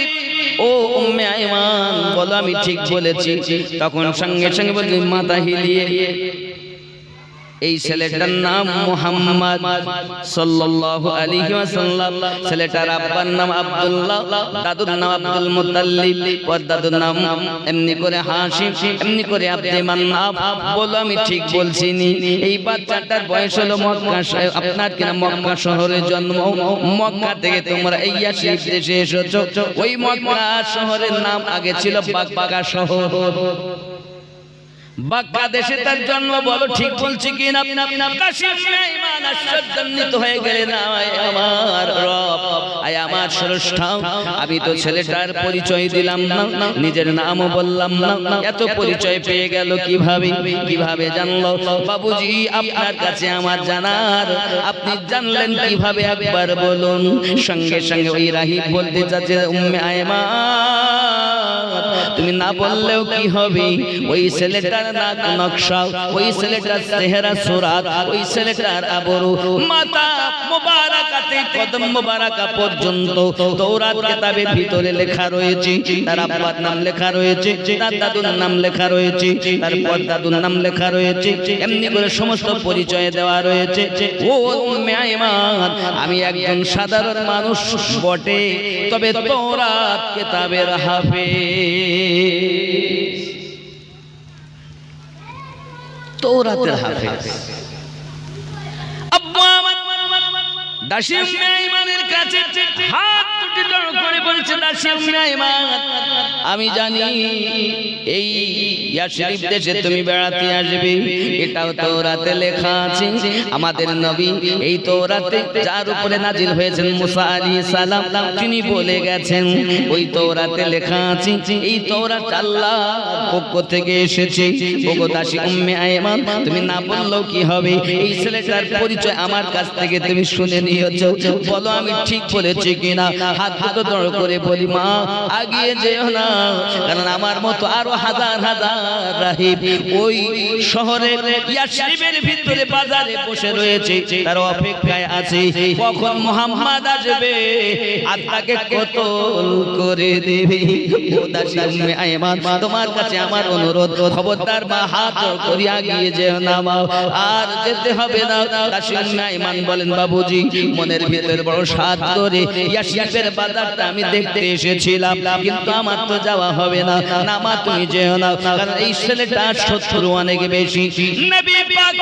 ও উম্মে আইমান, বলো আমি ঠিক বলেছি? তখন সঙ্গে সঙ্গে বলি মাথা হিলিয়ে, এই ছেলেটার নাম মুহাম্মদ সাল্লাল্লাহু আলাইহি ওয়াসাল্লাম। ছেলেটার আব্বার নাম আব্দুল্লাহ, দাদুর নাম আব্দুল মুত্তালিব, ওর দাদুর নাম এমনি করে হাশিম, এমনি করে আব্দে মান্নাফ। বলো আমি ঠিক বলছি নি? এই বাচ্চাটার বয়স হলো মক্কা, আপনার কিনা মক্কা শহরে জন্ম। মক্কা থেকে তোমরা এই ইয়াসরিব দেশে এসেছো। ওই মক্কা শহরের নাম আগে ছিল বাক্কা শহর। বাক্কা দেশে তার জন্ম। বলো ঠিক বলছি কি না? আশ্চর্যান্বিত হয়ে গেলেন, আমার রব, আমার স্রষ্টা, আমি তো ছেলেটার পরিচয় দিলাম না, নিজের নামও বললাম না, এত পরিচয় পেয়ে গেল কিভাবে? কিভাবে জানলো? বাবুজি আপনার কাছে আমার জানার, আপনি জানলেন কিভাবে একবার বলুন। সঙ্গে সঙ্গে ওই রাহিব বলতে চাচ্ছে, উম্মে আইমান তুমি না বললেও কি হবে, ওই ছেলেটার নাক নকশা, ওই ছেলেটার চেহারা সুরাত, ওই ছেলেটার আবরু, মাথা মুবারাকাতে কদম মুবারাকা পর্যন্ত তাওরাত কিতাবের ভিতরে লেখা রয়েছে। তার আব্বার নাম লেখা রয়েছে, তার দাদুর নাম লেখা রয়েছে, তার পরদাদুর নাম লেখা রয়েছে, এমনি করে সমস্ত পরিচয় দেওয়া রয়েছে। ও উম্মে আইমান, আমি একজন সাধারণ মানুষ বটে, তবে তাওরাত কিতাবের হাফেজ, তাওরাতের হাফেজ। আব্বা আমার দাসী উম্মে আইমানের কাছে হাত দুটি জড়ো করে বলছে, দাসী উম্মে আইমান, আমি জানি এই ইয়াশরিফ দেশে তুমি বেড়াতে আসবে, এটাও তাওরাতে লেখা আছে। আমাদের নবী এই তাওরাতে যার উপরে নাজিল হয়েছেন মুসা আলাইহিস সালাম, তিনি বলে গেছেন ওই তাওরাতে লেখা আছে, এই তাওরাত আল্লাহর পক্ষ থেকে এসেছে। ওগো দাসী উম্মে আইমান, তুমি না বললেও কি হবে, এই ছেলেটার পরিচয় আমার কাছ থেকে তুমি শুনে নিয়েছো, বলো আমি ঠিক বলেছি কিনা। হাত দুটো জড়ো করে বলি, মা আগিয়ে যেও না, কারণ আমার মতো আরো হাজার হাজার রাহিব ওই শহরের ইয়াশরিবের ভিতরে বাজারে বসে রয়েছে, তার অপেক্ষায় আছে কখন মুহাম্মদ আসবে আর তাকে কতল করে দেবে। ও দাসী উম্মে আইমান, তোমার কাছে আমার অনুরোধ, খবরদার মা হাত জড়ো করে আগিয়ে যেও না মা, আর যেতে হবে না। দাসী উম্মে আইমান বলেন, বাবুজি মনের ভিতরে বড় সাধ করে ইয়াশরিবের বাজারটা আমি দেখতে এসেছিলাম, কিন্তু আমার তো যাওয়া হবে না। না মা তুমি যেও না, কারণ এই ছেলেটার শত্রু অনেক বেশি। নবী পাক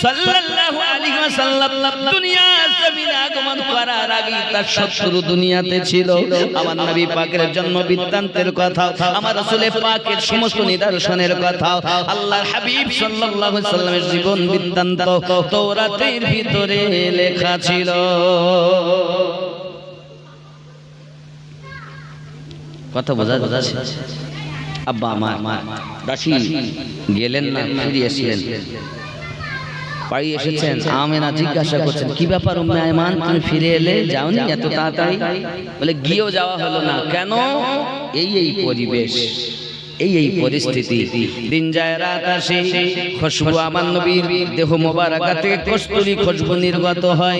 সাল্লাল্লাহু আলাইহি ওয়াসাল্লাম দুনিয়ার জমিনে আগমন করার আগে তার শত্রু দুনিয়াতে ছিল। আমার নবী পাকের জন্ম বৃত্তান্তের কথা, আমার রাসূল পাকের সমস্ত নিদর্শনের কথা, আল্লাহর হাবিব সাল্লাল্লাহু আলাইহি ওয়াসাল্লামের জীবন বৃত্তান্ত তাওরাতের ভিতরে লেখা ছিল। কথা বোঝা যাচ্ছে? আব্বা আমার দাসী গেলেন না, ফিরে এসেছেন, বাড়ি এসেছেন। আমেনা জিজ্ঞাসা করছেন, কি ব্যাপার উম্মে আইমান, তুমি ফিরে এলে, যাওনি এত তাড়াতাড়ি? বলে গিয়েও যাওয়া হলো না। কেন? এই পরিবেশ, এই পরিস্থিতি। দিন যায় রাত আসে, খুশবু আমার নবীর দেহ মোবারকা থেকে কস্তুরী খুশবু নির্গত হয়।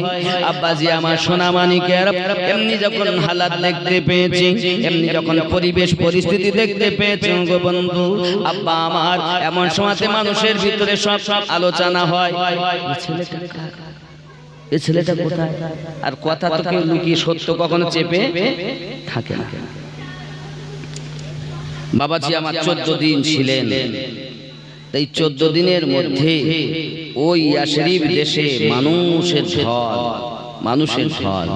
আব্বাজি আমার সোনা মানিকের এমনি যখন হালাত দেখতে পেয়েছি, এমনি যখন পরিবেশ পরিস্থিতি দেখতে পেয়েছি গো বন্ধু, আব্বা আমার এমন সময়তে মানুষের ভিতরে সব আলোচনা হয়, এই ছেলেটা কোথায়? আর কথা তো কেউ লুকিয়ে সত্য কখনো চেপে থাকে না। বাবাজি আমার 14 দিন ছিলেন, এই 14 দিনের মধ্যে ওই ইয়াশরিব দেশে মানুষের ঢল।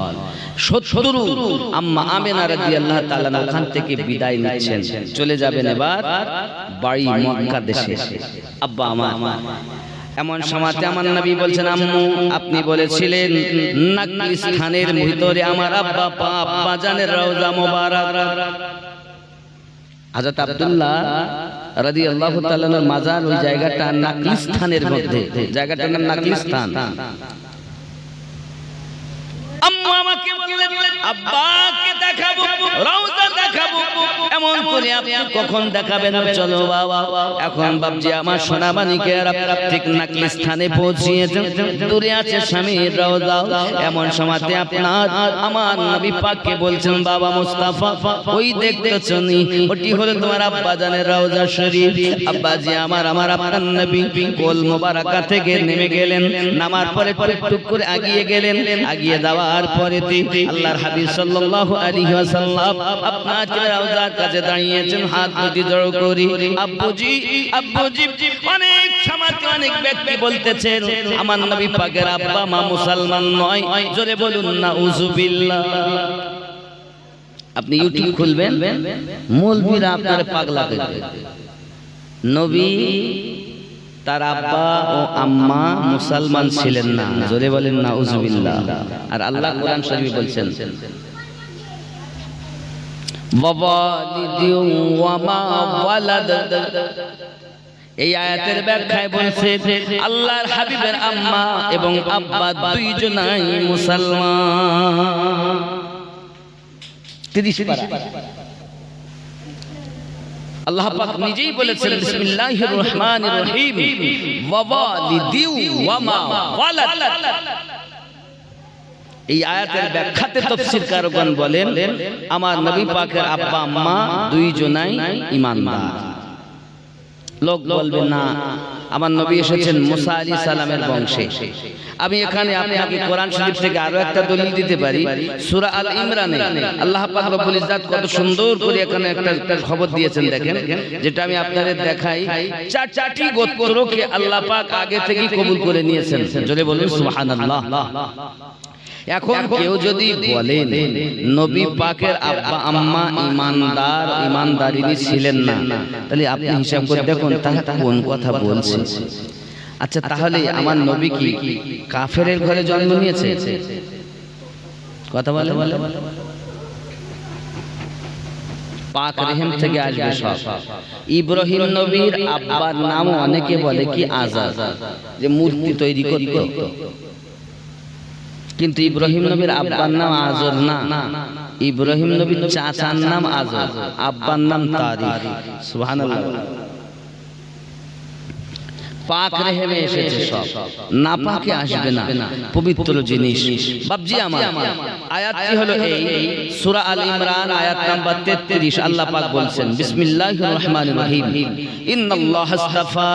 শত্রু আম্মা আমেনা রাদিয়াল্লাহু তাআলা ওখান থেকে বিদায় নিচ্ছেন, চলে যাবেন এবার বাড়ি মক্কা দেশে। আব্বা আমার এমন সময়তে আমার নবী বলছেন, আম্মু আপনি বলেছিলেন নাকলি স্থানের ভিতরে আমার আব্বা জানের রওজা মোবারক, হযরত আব্দুল্লাহ রাদিয়াল্লাহু তাআলা মাজার ওই জায়গাটা নাকলিস্তানের মধ্যে, জায়গাটার নাম নাকলিস্তান। আম্মু আমাকে বললেন, আব্বাকে দেখাবো, রওজা দেখাবো। এমন করে আপনি কখন দেখাবেন? চলো বাবা। এখন বাবজি আমার সোনা মানিকের ঠিক নাকলিস্তানে পৌঁছিয়েছেন, দূরে আছে স্বামীর রওজা। এমন সময়তে আপনার আমার নবী পাককে বলছেন, বাবা মুস্তাফা ওই দেখতেছো নি, ওটি হলো তোমার আব্বা জানের রওজা শরীফ। আব্বাজি আমার আপনার নবী কোল মোবারকা থেকে নেমে গেলেন, নামার পরে টুক করে আগিয়ে গেলেন। আগিয়ে যাওয়ার পরে আল্লাহর হাবিব সাল্লাল্লাহু আলাইহি ওয়াসাল্লাম আপনার রওজার কাছে দাঁড়িয়েছেন, হাত দুটি জড়ো করে। আব্বুজি অনেক সমাজে অনেক ব্যক্তি বলতেছেন আমার নবী পাকের আব্বা মা মুসলমান নয়, জোরে বলুন না উযুবিল্লাহ। আপনি ইউটিউব খুলবেন, মৌলভীরা আপনারে পাগলা করবে। নবী তার আব্বা ও আম্মা মুসলমান ছিলেন না, জোরে বলেন না উযুবিল্লাহ। আর আল্লাহ কোরআন শরীফে বলছেন, ওয়ালিদিন ওয়া মা ওয়ালাদ। এই আয়াতের ব্যাখ্যায় বলছে আল্লাহর হাবিবের আম্মা এবং আব্বা দুইজনাই মুসলমান। 30 পারা আল্লাহ পাক নিজেই বলেছেন বিসমিল্লাহির রহমানির রহিম ওয়া ওয়ালিদি ওয়া মা ওয়ালাদ। এই আয়াতের ব্যাখ্যাতে তাফসীরকারগণ বলেন আমার নবী পাকের আব্বা আম্মা দুইজনাই ঈমানদার। লোক বলবে না আমার নবী এসেছেন মুসা আলাইহিস সালামের বংশে। আমি এখানে আপনাকে কোরআন শরীফ থেকে আরো একটা দলিল দিতে পারি। সূরা আল ইমরানে আল্লাহ পাক রব্বুল ইজ্জত কত সুন্দর করে এখানে একটা খবর দিয়েছেন দেখেন, যেটা আমি আপনাদের দেখাই। চারটি গোত্রকে আল্লাহ পাক আগে থেকেই কবুল করে নিয়েছেন। জোরে বলুন সুবহানাল্লাহ। এখন কেউ যদি বলেন নবী পাকের আব্বা আম্মা ঈমানদার ঈমানদারিনী ছিলেন না, তাহলে আপনি হিসাব করে দেখুন তারা কোন কথা বলছে। আচ্ছা তাহলে আমার নবী কি কাফেরের ঘরে জন্ম নিয়েছে? কথা বলে পাক রহিম থেকে আসবে সব। ইব্রাহিম নবীর আব্বার নাম অনেকে বলে কি আজার, যে মূর্তি তৈরি করত, কিন্তু ইব্রাহিম নবীর আব্বার নাম আজর না। ইব্রাহিম নবীর চাচার নাম আজর, আব্বার নাম তারিক। সুবহানাল্লাহ। পাক রেহেমে এসেছে সব, না পাকে আসবে না, পবিত্র জিনিস। বাবজি আমার আয়াতটি হলো এই সূরা আল ইমরান আয়াত নাম্বার 33। আল্লাহ পাক বলছেন বিসমিল্লাহির রহমানির রহিম ইন্নাল্লাহা আস্তাফা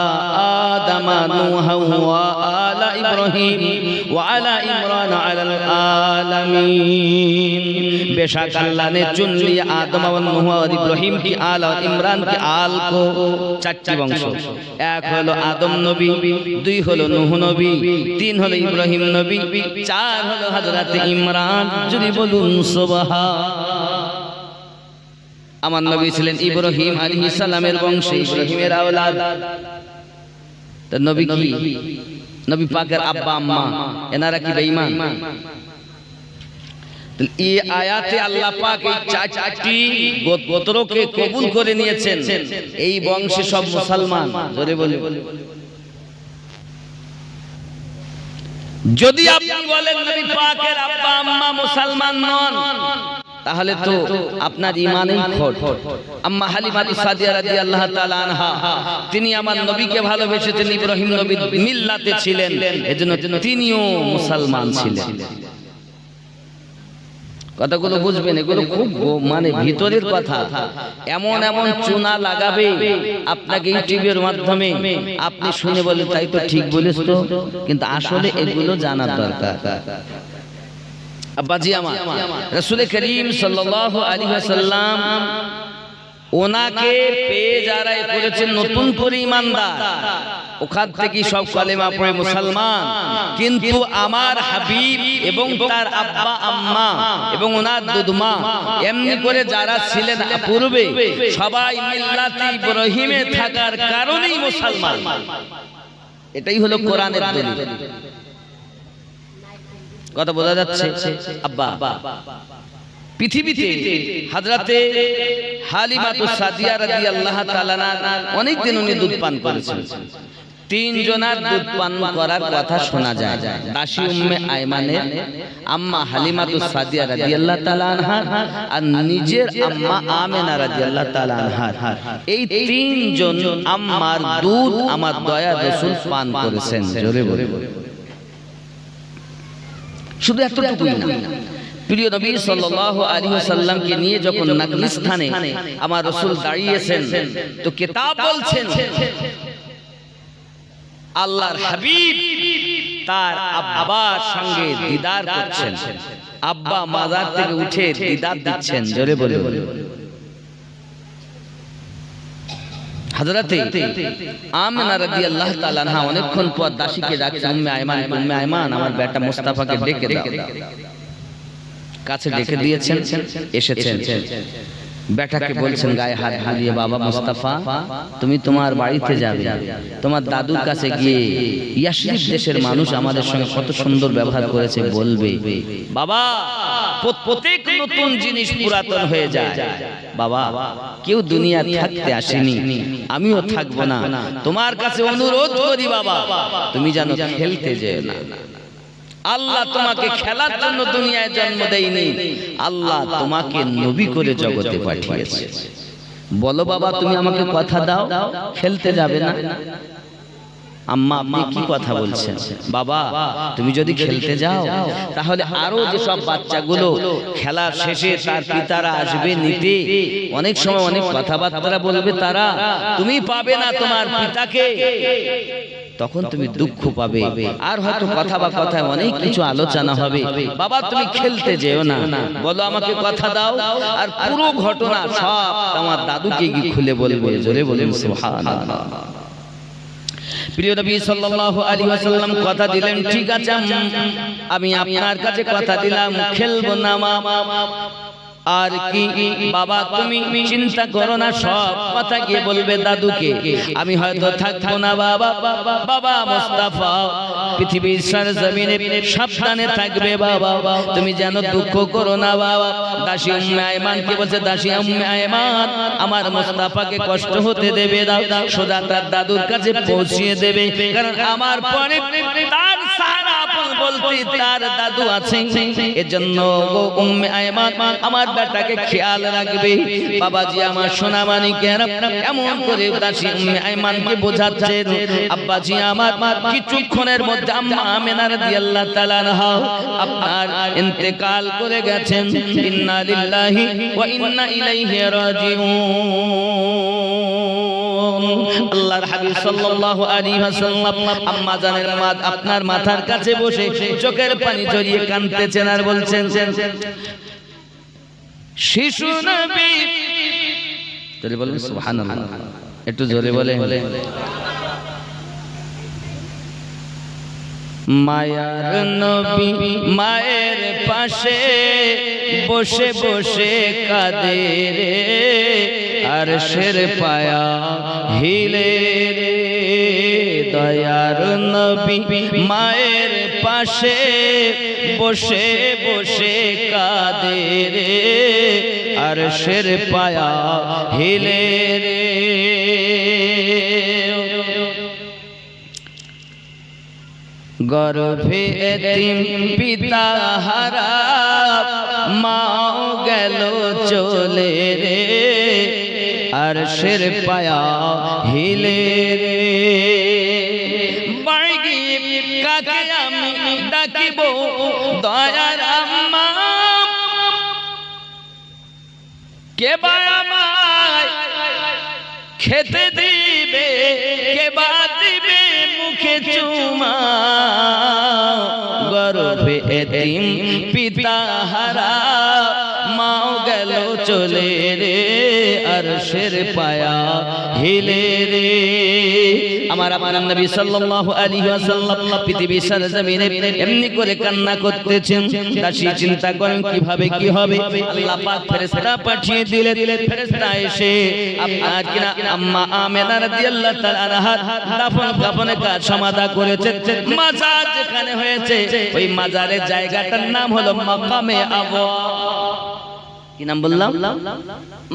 আদামা নূহা ওয়া আলা ইব্রাহিম ওয়া আলা ইমরান আলাল আলামিন। बेशक अल्लाह ने चुन लिया आदम और नूह और इब्राहिम की आल और इमरान की आल को। चारটি বংশ, এক হলো আদম নবী, দুই হলো নূহ নবী, তিন হলো ইব্রাহিম নবী, চার হলো হযরত ইমরান। যদি বলুন সুবহান। আমার নবী ছিলেন ইব্রাহিম আলাইহিস সালামের বংশে, ইব্রাহিমের আওলাদ। তো নবী কি নবী পাকের আব্বা আম্মা এনারা কি বেঈমান? এই আয়াতে আল্লাহ পাক এই চারটি গোত্রকে কবুল করে নিয়েছেন। এই বংশে সব মুসলমান। জোরে বলুন। যদি আপনি বলেন নবী পাকের আব্বা আম্মা মুসলমান নন, তাহলে তো আপনার ঈমানেই খোট। আম্মা হালিমা সাদিয়া রাদিয়াল্লাহু তাআলা আনহা তিনি আমার নবীকে ভালোবেসেছেন, ইব্রাহিম নবীর মিল্লাতে ছিলেন, এজন্য তিনিও মুসলমান ছিলেন। কথাগুলো বুঝবেন, এগুলো খুব মানে ভিতরের কথা। এমন এমন চুনা লাগাবে আপনাকে ইউটিউবের মাধ্যমে, আপনি শুনে বলেন তাই তো ঠিক বলিস তো, কিন্তু আসলে এগুলো জানার দরকার। আব্বাজি আমার রাসূল করিম সাল্লাল্লাহু আলাইহি ওয়াসাল্লাম ওনাকে পেয়ে যারা করেছেন নতুন করে ঈমানদার, ওখান থেকে সব কালেমা পড়ে মুসলমান। কিন্তু আমার হাবিব এবং তার আব্বা আম্মা এবং ওনার দুধমা এমনি করে যারা ছিলেন পূর্বে, সবাই মিল্লাতে ইব্রাহিমে থাকার কারণেই মুসলমান। এটাই হলো কোরআনের দলিল। কথা বোঝা যাচ্ছে? আব্বা পৃথিবীতে হযরতে হালিমাতুস সাদিয়া রাদিয়াল্লাহু তাআলা অনেক দিন উনি দুধ পান করেছেন। তিনজনের দুধ পান করার কথা শোনা যায়। দাসী উম্মে আয়মানের, আম্মা হালিমাতুস সাদিয়া রাদিয়াল্লাহু তাআলা আনহা, আর নিজের আম্মা আমেনা রাদিয়াল্লাহু তাআলা আনহা। এই তিনজন আম্মার দুধ আমার দয়ার রাসূল পান করেছেন। জোরে বলে। শুধু এতটুকুই না, প্রিয় নবী সাল্লাল্লাহু আলাইহি ওয়াসাল্লামকে নিয়ে যখন নাকলি স্থানে আমার রাসূল দাঁড়িয়েছেন, তো কিতাব বলছেন আল্লাহর হাবিব তার আব্বার সঙ্গে দিদার করছেন। আব্বা মাজার থেকে উঠে দিদার দিচ্ছেন। জোরে বলে। হযরতে আমেনা রাদিয়াল্লাহু তাআলা আনহা অনেকক্ষণ পর দাসীকে ডাকছেন, উম্মে আয়মান, উম্মে আয়মান আমার বেটা মুস্তাফাকে ডেকে দাও। কাছে ডেকে দিয়েছেন, এসেছেন। বেটাকে বলছেন গায়ে হাত বুলিয়ে, বাবা মুস্তাফা তুমি তোমার বাড়িতে যাবে, তোমার দাদুর কাছে গিয়ে ইয়াসরিব দেশের মানুষ আমাদের সঙ্গে কত সুন্দর ব্যবহার করেছে বলবে। বাবা প্রত্যেক নতুন জিনিস পুরাতন হয়ে যায়। বাবা কেউ দুনিয়া থাকতে আসেনি, আমিও থাকবো না, তোমার কাছে অনুরোধ করি বাবা তুমি যেন খেলতে যেও না। আল্লাহ তোমাকে খেলার জন্য দুনিয়ায় জন্ম দেয়নি, আল্লাহ তোমাকে নবী করে জগতে পাঠিয়েছে। বলো বাবা তুমি আমাকে কথা দাও, খেলতে যাবে না? আম্মা আপনি কি কথা বলছেন? বাবা তুমি যদি খেলতে যাও তাহলে আরো যেসব বাচ্চাগুলো খেলার শেষে তার পিতারা আসবে নিতে, অনেক সময় অনেক কথাবার্তা বলবে তারা, তুমি পাবে না তোমার পিতাকে, তখন তুমি দুঃখ পাবে, আর হয়তো কথা বা কথায় অনেক কিছু আলোচনা হবে। বাবা তুমি খেলতে যেও না, বলো আমাকে কথা দাও। আর পুরো ঘটনা সব তোমার দাদুকে গিয়ে খুলে বলবে। জোরে বলুন সুবহানাল্লাহ। প্রিয় নবী সাল্লাল্লাহু আলাইহি ওয়াসাল্লাম কথা দিলেন, ঠিক আছে আমি আপনার কাছে কথা দিলাম, খেলবো না আর কি বাবা তুমি চিন্তা করো না, সব কথা গিয়ে বলবে দাদুকে, আমি হয়তো থাকবো না বাবা। বাবা মুস্তাফা পৃথিবীর সরজমিনে সাবধানে থাকবে বাবা, তুমি যেন দুঃখ করো না বাবা। দাসী উম্মে আয়মানকে বলছে, দাসী উম্মে আয়মান আমার মুস্তাফাকে কষ্ট হতে দেবে না, সোজা তার দাদুর কাছে পৌঁছিয়ে দেবে, কারণ আমার পরে তার সাহারা বলতে তার দাদু আছেন, এজন্য গো উম্মে আয়মান আমার বেটাকে খেয়াল রাখবে। বাবাজি আমার সোনা মানিকেরা এমন করে দাসী উম্মে আয়মানকে বোঝাচ্ছেন, আব্বাজি আমার কিছুক্ষণের মধ্যে আম্মা আমেনা রাদিয়াল্লাহু তাআলা আনহা আপনার ইন্তেকাল করে গেছেন। ইন্না লিল্লাহি ওয়া ইন্না ইলাইহি রাজিউন। আল্লাহর হাবিব সাল্লাল্লাহু আলাইহি ওয়াসাল্লাম আম্মা জানের আপনার মাথার কাছে বসে চোখের পানি ঝরিয়ে কাঁদতেছেন আর বলছেন, শিশু নবী, জোরে বলেন সুবহানাল্লাহ, একটু জোরে বলে, মায়ার নবী মায়ের পাশে বসে বসে কাঁদে রে, আর শের পায়া হিলে রে। দয়ার নবী মায়ের পাশে বসে বসে কাঁদে রে, আর শের পায়া হিলে রে। গর্ভে এতিম পিতা হারা মা গেল চলে রে, আর শের পায়া হিলে রে। বাড়ি কাকে আমি ডাকিব দয়ার আম্মা, কে বা আমায় খেতে দিবে, কে বা দিবে মুখে চুমা। গর্ভে এতিম পিতা হারা মা গেল চলে রে, আর শের পায়া হিলে রে। আমার আপনার নবী সাল্লাল্লাহু আলাইহি ওয়াসাল্লাম পৃথিবীর সরজমিনে এমনি করে কান্না করতেছেন। দাসী চিন্তা করেন কিভাবে কি হবে। আল্লাহ পাক ফেরেশতা পাঠিয়ে দিলেন, ফেরেশতা এসে আপনার কিনা আম্মা আমেনা রাদিয়াল্লাহু তাআলা আনহার দাফন কাফনের কাজ সমাধা করেছে। মাজার যেখানে হয়েছে ওই মাজারের জায়গাটার নাম হলো মাকামে আবা। কি নাম বললাম?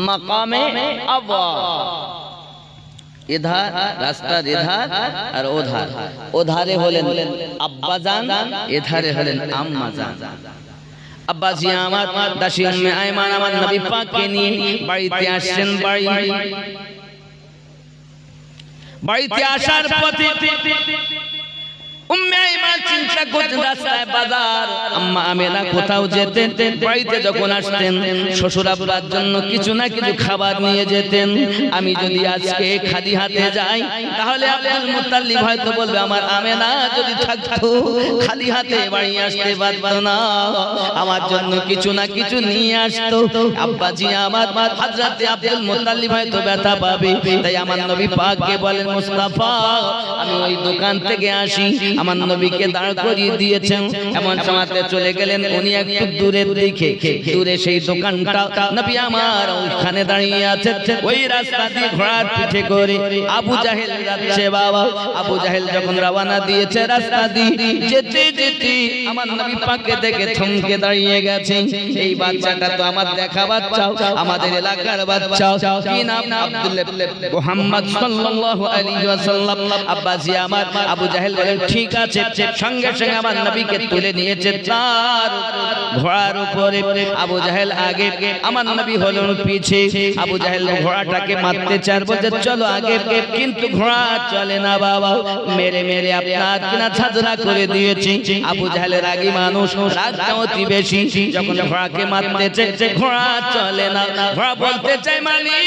মাকামে আবা। इधर रास्तार इधर और उधर, उधारे হলেন আব্বাজান, এধারে হলেন আম্মাজান। আব্বাজি আমার দাসী উম্মে আয়মান আমার নবী পাককে নিয়ে বাড়িতে আসছেন। বাড়িতে আসার পথে উম্মে আয়মান চিন্তা করতেন, রাস্তায় বাজার, আম্মা আমেনা কোথাও যেতেন, বাড়িতে যখন আসতেন শ্বশুর আব্বার জন্য কিছু না কিছু খাবার নিয়ে যেতেন। আমি যদি আজকে খালি হাতে যাই তাহলে আব্দুল মুত্তালিব হয়তো বলবে আমার আমেনা যদি থাকতো খালি হাতে বাড়ি আসতে পারতো না, আমার জন্য কিছু না কিছু নিয়ে আসতো। আব্বাজি আমার হযরতে আব্দুল মুত্তালিব হয়তো ব্যথা পাবে, তাই আমার নবী পাককে বলেন, মুস্তাফা আমি ওই দোকান থেকে আসি। আমার নবীকে দাঁড় করিয়ে দিয়েছেন। এমন সময়তে চলে গেলেন উনি একটু দূরের দিকে, দূরে সেই দোকানটা নবী আমার ওখানে দাঁড়িয়ে আছে। ওই রাস্তা দিয়ে ঘোড়ার পিঠে করে আবু জাহেল যাচ্ছে। বাবা আবু জাহেল যখন রওনা দিয়েছে রাস্তা দিয়ে যেতে যেতে আমার নবী পাককে দেখে থমকে দাঁড়িয়ে গেছে। এই বাচ্চাটা তো আমার দেখা বাচ্চা, আমাদের এলাকার বাচ্চা, কি নাম? আব্দুল্লাহ মুহাম্মদ সাল্লাল্লাহু আলাইহি ওয়াসাল্লাম। আব্বাজি আমার আবু জাহেল বলেন, ঠিক ঠিক আছে। সঙ্গে সঙ্গে আমার নবীকে তুলে নিয়েছে তার ঘোড়ার উপরে। আবু জাহেল আগে, আমার নবী হলেন পিছে। আবু জাহেল ঘোড়াটাকে মারতে চায়, বলতে চলো আগে, কিন্তু ঘোড়া চলে না বাবা, মেরে মেরে আপনার কিনা ছাজরা করে দিয়েছি। আবু জাহেলের রাগী মানুষ, রাগটা অতি বেশি। যখন ঘোড়াকে মারতে চায়, ঘোড়া চলে না। ঘোড়া বলতে চায় মালিক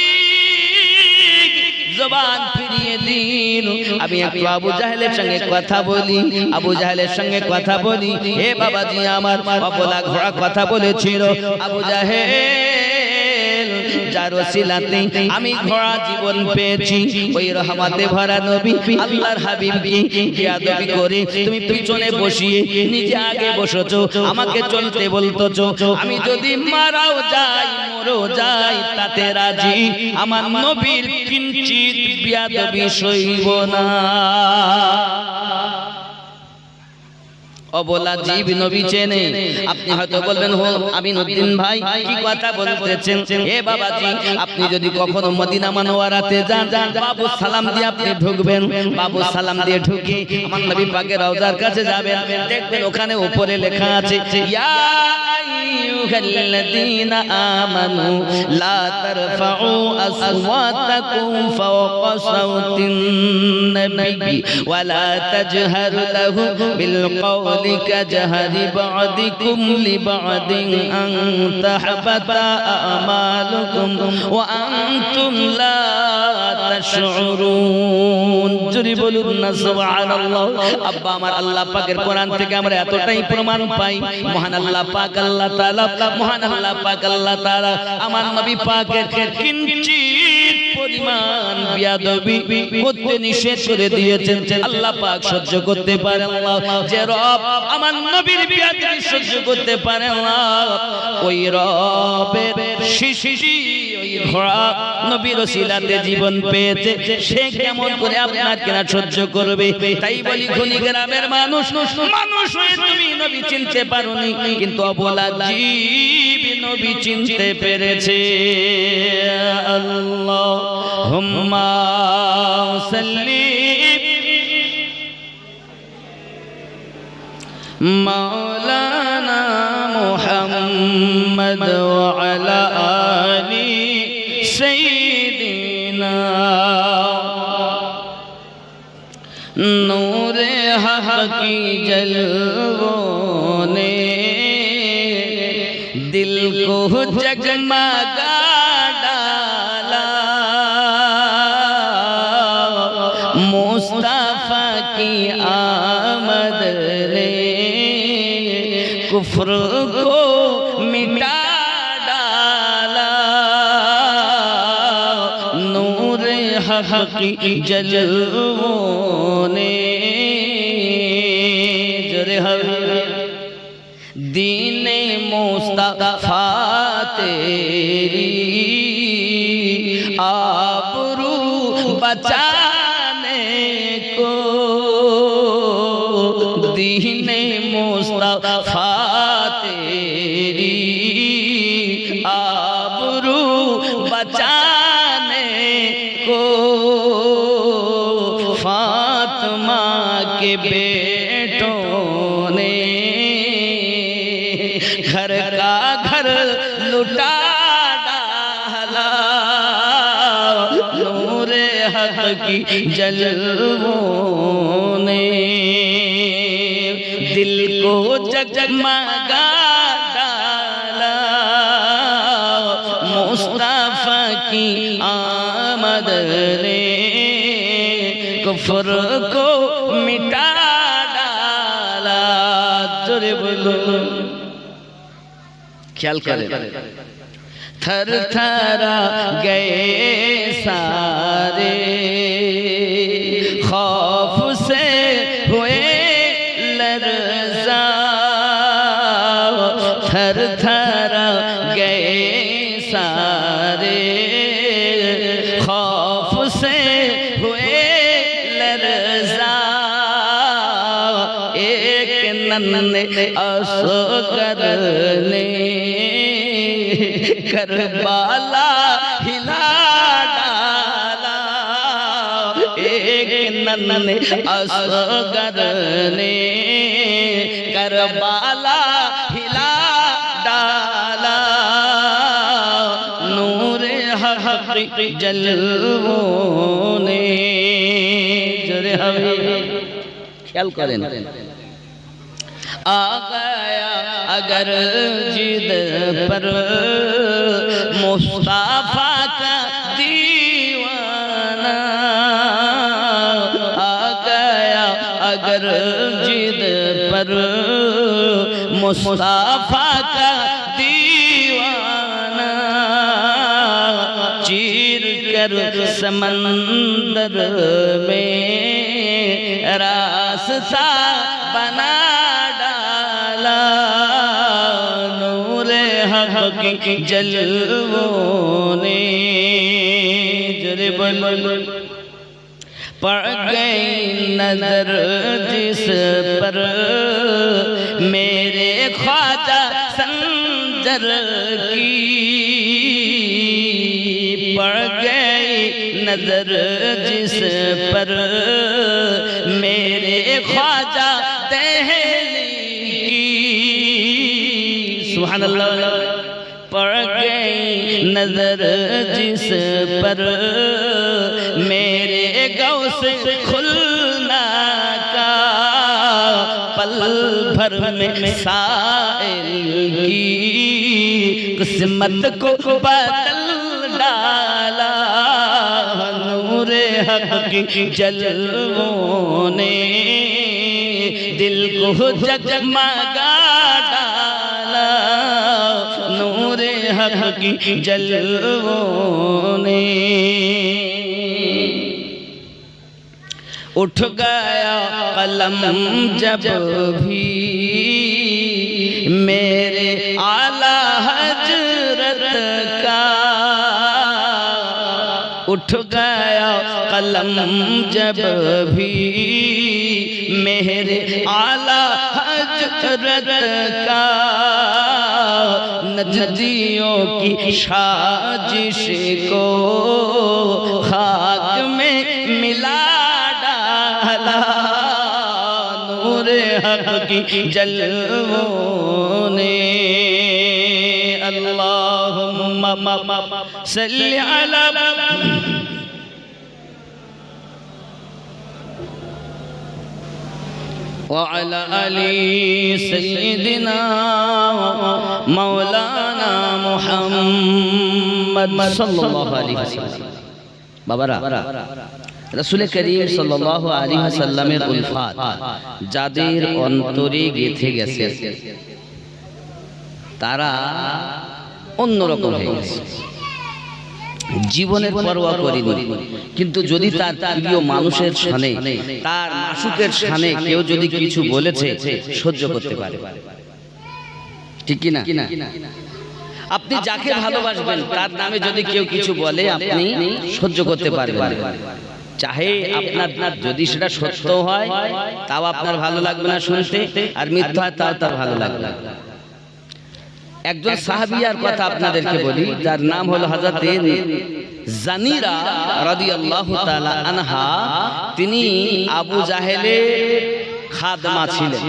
জবান ফিরিয়ে দিন, আমি একটু আবু জাহেলের সঙ্গে কথা বলি, আবু জাহেলের সঙ্গে কথা বলি। হে বাবাজি আমার, অবলা ঘোড়া কথা বলেছিল। আবু জাহেল যার ওসিলাতে আমি ঘোড়া জীবন পেয়েছি, ওই রহমতে ভরা নবী আল্লাহর হাবিবকে বেয়াদবি করে তুমি পিছনে বসিয়ে নিজে আগে বসেছো, আমাকে চলতে বলতেছো। আমি যদি মারাও যাই, মরও যাই, তাতে রাজি। আমার নবীর কিঞ্চিত বেয়াদবি সইব না। অবলা জীব নবী চেনে। আপনি হয়তো বলবেন, হো আমিনউদ্দিন ভাই কি কথা বলতেছেন? হে বাবাজি, আপনি যদি কখনো মদিনা মুনাওয়ারাতে যান, বাবু সালাম দিয়ে আপনি ঢুকবেন। বাবু সালাম দিয়ে ঢুকে আমার নবী পাকের রওজার কাছে যাবেন, দেখবেন ওখানে উপরে লেখা আছে, ইয়া আইয়ুহাল্লাযীনা আমানু লা তারফাউ আসওয়াতাকুম ফাওকা সাওতিন নবী ওয়া লা তাজহারু লাহু বিল কওলি কাজহারি বা'দিকুম লিবা'দিন আন তাহবাতা আমালুকুম ওয়া আনতুম লা তাশউরুন। জোরে বলুন না সুবহানাল্লাহ। আব্বা আমার, আল্লাহ পাকের কোরআন থেকে আমরা এতটাই প্রমাণ পাই, মহান আল্লাহ পাক আল্লাহ তাআলা, মহান আল্লাহ পাক আল্লাহ তাআলা আমার নবী পাকের কিঞ্চিত পরিমাণ বেয়াদবি করতে নিষেধ করে দিয়েছেন। আল্লাহ পাক সহ্য করতে পারেন না। যে রব আমার নবীর বেয়াদবি সহ্য করতে পারেন না, ওই রবের সৃষ্টি ওই ঘোড়া নবীর ওসিলাতে জীবন পেয়েছে, সে কেমন করে আপনার কেনা সহ্য করবে? তাই বলি খনি গ্রামের মানুষ, মানুষ হয়ে তুমি নবী চিনতে পারোনি, কিন্তু অবলা জীব নবী চিনতে পেরেছে। আল্লাহুম্মা সাল্লি মাওলানা মুহাম্মদ ওয়া আলা আলি সাইয়্যিদিনা নূরে হক কি জলওं ने दिल को जगमगा डाला, मुस्तफा की आमद ने कुफ्र को मिटा डाला, नूर हक की जलवों ने जरे दीने मुस्तफा तेरी आबरू बचाने को, दीने मुस्तफा तेरी आबरू बचाने को, फातिमा के बेटों ने घर का घर लुटा डाला, नूरे हक की जलवों ने दिल को जगमगा डाला, मुस्तफा की आमद ने कुफ्र को मिटा डाला। जोरे बोलो, ख्याल करें। थर थरा गए सारे खौफ से हुए लरज़ा, थर थरा गए सारे खौफ से हुए लरज़ा, एक नन्हे असगर ने करबाला हिला डाला, एक नन्हे असगर ने करबाला हिला डाला नूरे हक जलवों ने जरे हवे ख्याल करें आ गया अगर जिद पर मुस्तफा का दीवाना आ गया अगर जिद पर मुस्तफा का दीवाना चीर कर समंदर में रास्ता बना डाला नूरे हक की जलवों ने जरे बल पड़ गई नजर जिस पर मेरे ख्वाजा संजर की पड़ गई नजर जिस पर मेरे ख्वाजा दहली की सुभान अल्लाह पड़ गई नजर जिस पर मेरे गौस खुलना का पल भर में साइल की किस्मत को बदल डाला नूरे हक की जलवों ने दिल को जगमगा डाला नूरे हक की जलवों ने उठ गया कलम जब भी मेरे आला हजरत का उठ गया कलम जब भी मेरे आला हजरत का नजदियों की साजिश को खाक में मिला डाला नूरे हक की जलवों ने अल्लाहुम्मा सल्ली अला वअला अली सय्यिदिना मौलाना मुहम्मद सल्लल्लाहु अलैहि वसल्लम बाबारा रसूल करीम सल्लल्लाहु अलैहि वसल्লামের উলফাত যাদের অন্তরে গেঁথে গেছে তারা অন্যরকম হয়ে গেছে জীবনের পরোয়া করেনি কিন্তু যদি তার প্রিয় মানুষের সামনে তার মাসুকের সামনে কেউ যদি কিছু বলেছে সহ্য করতে পারে ঠিক কি না আপনি যাকে ভালোবাসবেন তার নামে যদি কেউ কিছু বলে আপনি সহ্য করতে পারবেন চাহে আপনার যদি সেটা সত্য হয় তাও আপনার ভালো লাগবে না শুনতে আর মিথ্যা হয় তাও তার ভালো লাগবে না একজন সাহাবিয়ার কথা আপনাদেরকে বলি যার নাম হলো হযরতে জানিরা রাদিয়াল্লাহু তাআলা আনহা তিনি আবু জাহেলের খাদমা ছিলেন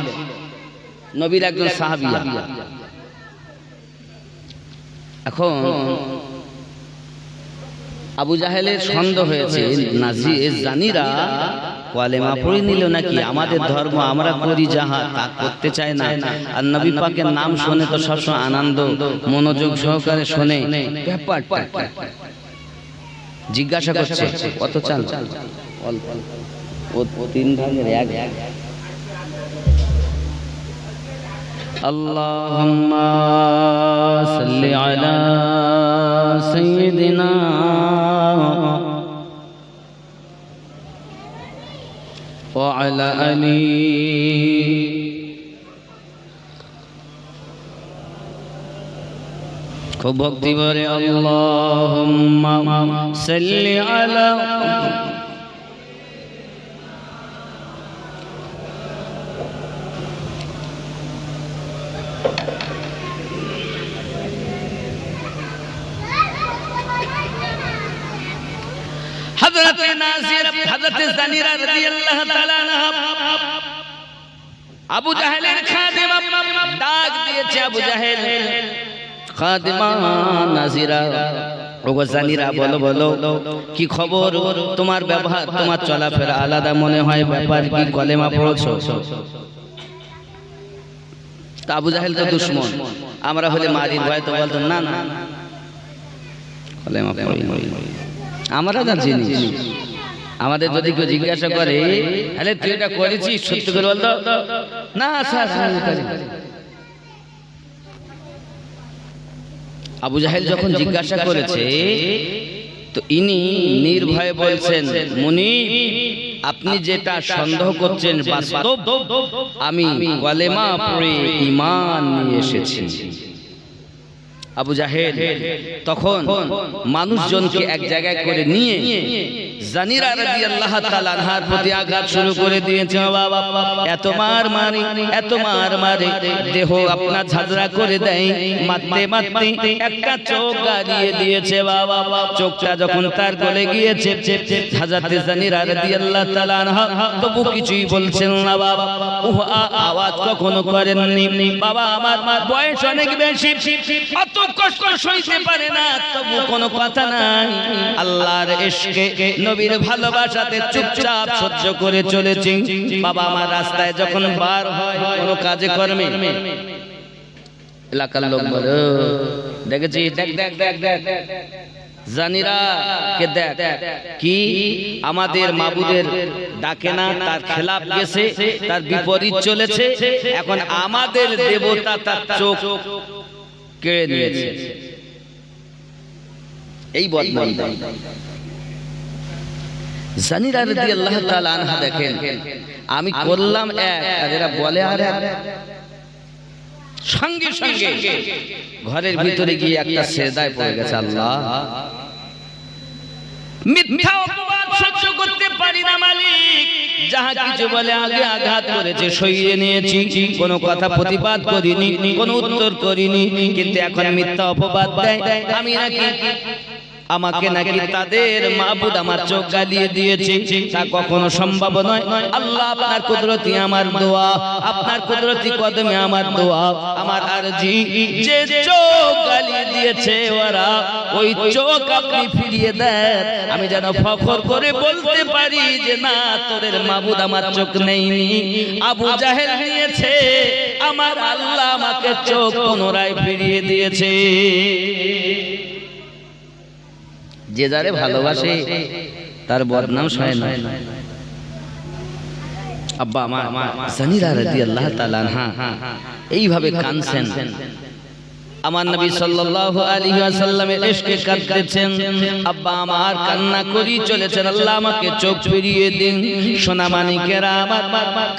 নবীর একজন সাহাবিয়া এখন আবু জাহেলের সন্দেহ হয়েছে জানিরা কলেমা পড়ে নিল নাকি আমাদের ধর্ম আমরা করি যাহা তা করতে চায় না আর নবী পাকের নাম শুনে তো সবসময় আনন্দ মনোযোগ সহকারে শুনে ব্যাপারটা জিজ্ঞাসা করছে কত চাল ও তিন ভাগের এক আল্লাহুম্মা সাল্লি আলা সাইয়্যিদিনা ওয়া আলা আলি খুব ভক্তি ভরে আল্লাহুম্মা সাল্লি আলা হযরত জানিরা রাদিয়াল্লাহু তাআলা আনহা আবু জাহেলের খাদেমা ডাক দিয়েছে, আবু জাহেল খাদেমা নাজিরা, ওগো জানিরা বলো বলো কি খবর, তোমার ব্যবহার তোমার চলাফেরা আলাদা মনে হয়, ব্যাপার কি, কলেমা পড়ছো? তা আবু জাহেল তো দুশমন, আমরা হলে মারির ভয় তো বলতো না না কলেমা পড়ি, আমরা যা চিনি। আমাদের যদি কেউ জিজ্ঞাসা করে তাহলে তুই এটা করেছিস সত্যি করে বলতো, না স্যার। আবু জাহেল যখন জিজ্ঞাসা করেছে তো ইনি নির্ভয়ে বলছেন, মুনিব আপনি যেটা সন্দেহ করছেন বাস্তব, আমি কলেমা পড়ে ঈমান নিয়ে এসেছি। আবু জাহেল তখন মানুষজনকে এক জায়গায় করে নিয়ে জানিরা রাদিয়াল্লাহু তাআলা আনহার প্রতি আঘাত শুরু করে দিয়েছে। বাবা এত মার মারে, এত মার মারে, দেহ আপনার ঝাঁঝরা করে দেয়, মারতে মারতে একটা চোখ গাড়িয়ে দিয়েছে। বাবা চোখটা যখন তার গলে গিয়েছে, হযরত জানিরা রাদিয়াল্লাহু তাআলা আনহা তবু কিছুই বলছেন না। বাবা আওয়াজ কখনো করেননি। বাবা আমার বয়স অনেক বেশি, অত কষ্ট সইতে পারে না, তবু কোনো কথা নাই। আল্লাহর ইশকে নবীর ভালোবাসাতে চুপচাপ সহ্য করে চলেছি। বাবা আমার রাস্তায় যখন বার হয় কোনো কাজে কর্মে, এলাকার লোক বলে দেখেছি, দেখ দেখ দেখ দেখ জানিরা কে দেখ, কি আমাদের মাবুদের ডাকে না, তার খেলাফ গেছে, তার বিপরীত চলেছে, এখন আমাদের দেবতা তার চোখ কেড়ে নিয়েছে। এই বদনাম জানিরা রাদিয়াল্লাহু তাআলা আনহা দেখেন, আমি করলাম এক আর এরা বলে আর এক। সঙ্গে সঙ্গে ঘরের ভিতরে গিয়ে একটা সেজদায় পড়ে গেছে। আল্লাহ মিথ্যা অপবাদ সহ্য করতে পারি না মালিক, যাহা কিছু বলে আগে আঘাত করেছে সইয়ে নিয়েছি, কোনো কথা প্রতিবাদ করিনি, কোনো উত্তর করিনি, কিন্তু এখন মিথ্যা অপবাদ দেয় আমি নাকি, আমাকে নাকি তাদের মাবুদ আমার চোখ গালিয়ে দিয়েছে, তা কখনো সম্ভব নয়। আল্লাহ আপনার কুদরতি আমার দোয়া, আপনার কুদরতি কদমে আমার দোয়া, আমার আরজি, যে চোখ গালিয়ে দিয়েছে ওরা, ওই চোখ আপনি ফিরিয়ে দেন, আমি যেন ফখর করে বলতে পারি যে না তোদের মাবুদ আমার চোখ নেইনি, আবু জাহেল নিয়েছে, আমার আল্লাহ আমাকে চোখ পুনরায় ফিরিয়ে দিয়েছে। যে যারে ভালোবাসে তার বদনাম সয় না। আব্বা আমার জানিরা রাদিয়াল্লাহু তাআলা আনহা এইভাবে কাঁদছেন, আমার নবী সাল্লাল্লাহু আলাইহি ওয়াসাল্লামের ইশকে কাঁদতেছেন, আব্বা আমার কান্না করি চলেছেন, আল্লাহ আমাকে চোখ ফিরিয়ে দিন। সোনা মানিকেরা আমার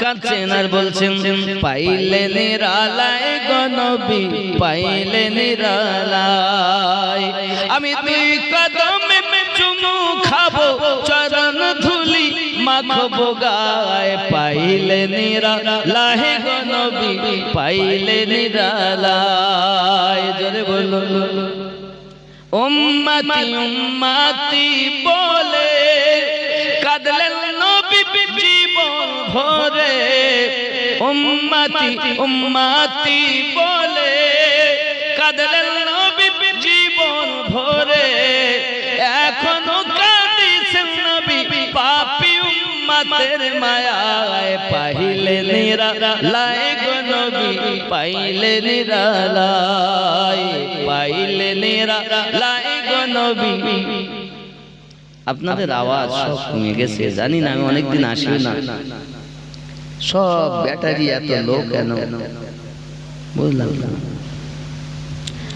কাঁদছেন আর বলছেন, পাইলে নিরালায় গো নবী, পাইলে নিরালায়, আমি দুই কদমে চুমু খাবো, চরণ ধুলি মাখবো গায়ে, পাইলে নিরালায় গো নবী, পাইলে নিরালায়। জোরে বলো উম্মতি উম্মতি বলে কাঁদলেন নবী জীবন ভরে, উম্মতি উম্মতি বলে কাঁদলেন নবী জীবন ভরে, এখনো কাঁদিছেন নবী পাপী উম্মতের মায়ায়, পাইলে নিরালায় গো নবী, পাইলে নিরালায়, পাইলে নিরালায় গো নবী। আপনাদের আওয়াজ সব কমে গেছে, জানি না, আমি অনেকদিন আসি না, সব ব্যাটারি এত লো কেন বুঝলাম না।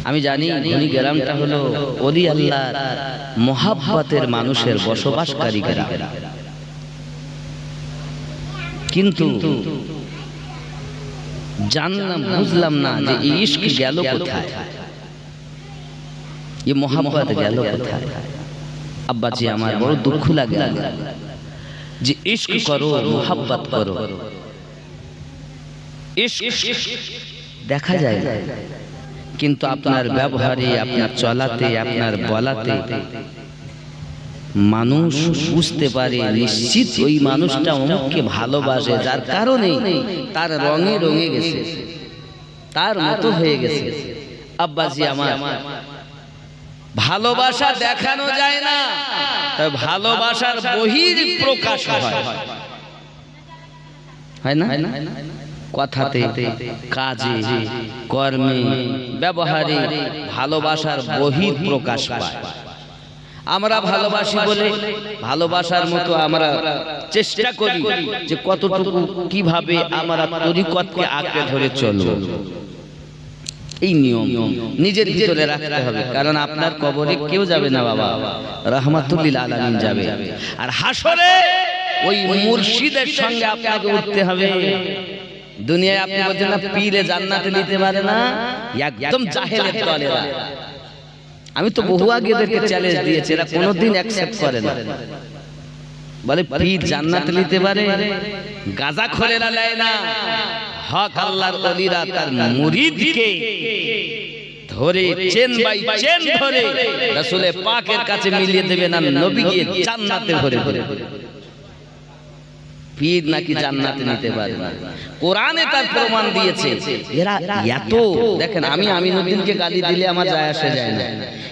আমি জানি ধনী গ্রামটা হলো ওলি আল্লাহর মহাব্বতের মানুষের বসবাসকারী গ্রাম, কিন্তু জানলাম বুঝলাম না যে এই ইশক গেল কোথায়, এই মহাব্বত গেল কোথায়। আব্বাজি আমার বড় দুঃখ লাগে যে ইশক করো, মহাব্বত করো, ইশক দেখা যায় কিন্তু আপনার ব্যবহারে, আপনার চলাতে, আপনার বলাতে মানুষ বুঝতে পারে নিশ্চিত ওই মানুষটা অমুককে ভালোবাসে, যার কারণে তার রঙে রঙে গেছে, তার মতো হয়ে গেছে। আব্বাজি আমার, ভালোবাসা দেখানো যায় না, তবে ভালোবাসার বহির প্রকাশ হয় না? কথাতে, কাজে, কর্মে, ব্যবহারে ভালোবাসার বহির প্রকাশ পায়। আমরা ভালোবাসি বলে ভালোবাসার মতো আমরা চেষ্টা করি যে কতটুকু কিভাবে আমরা তরিকতকে আঁকড়ে ধরে চলব। এই নিয়ম নিজের ভিতরে রাখতে হবে, কারণ আপনার কবরে কেউ যাবে না বাবা, রাহমাতুল আলামিন যাবে। আর হাসরে ওই মুর্শিদের সঙ্গে আপনাকে উঠতে হবে। দুনিয়ায় আপনি বলছেন না পীরে জান্নাতে নিতে পারে না, একদম জাহেলের দলেরা। আমি তো বহু আগে এদেরকে চ্যালেঞ্জ দিয়েছি, এরা কোনোদিন অ্যাকসেপ্ট করে না। বলে পীর জান্নাতে নিতে পারে, গাঁজাখোরেরা নেয় না। হক আল্লাহর ওলিরা তার মুরিদকে ধরে চেন বাই চেন ধরে রাসূলে পাকের কাছে মিলিয়ে দেবে না, নবীকে জান্নাতে ভরে দেবে। পীর নাকি জান্নাতে নিতে পারে না, কোরআনে তার প্রমাণ দিয়েছে। এরা এত দেখেন, আমি আমিনুদ্দিনকে গালি দিলে আমার যায় আসে যায় না,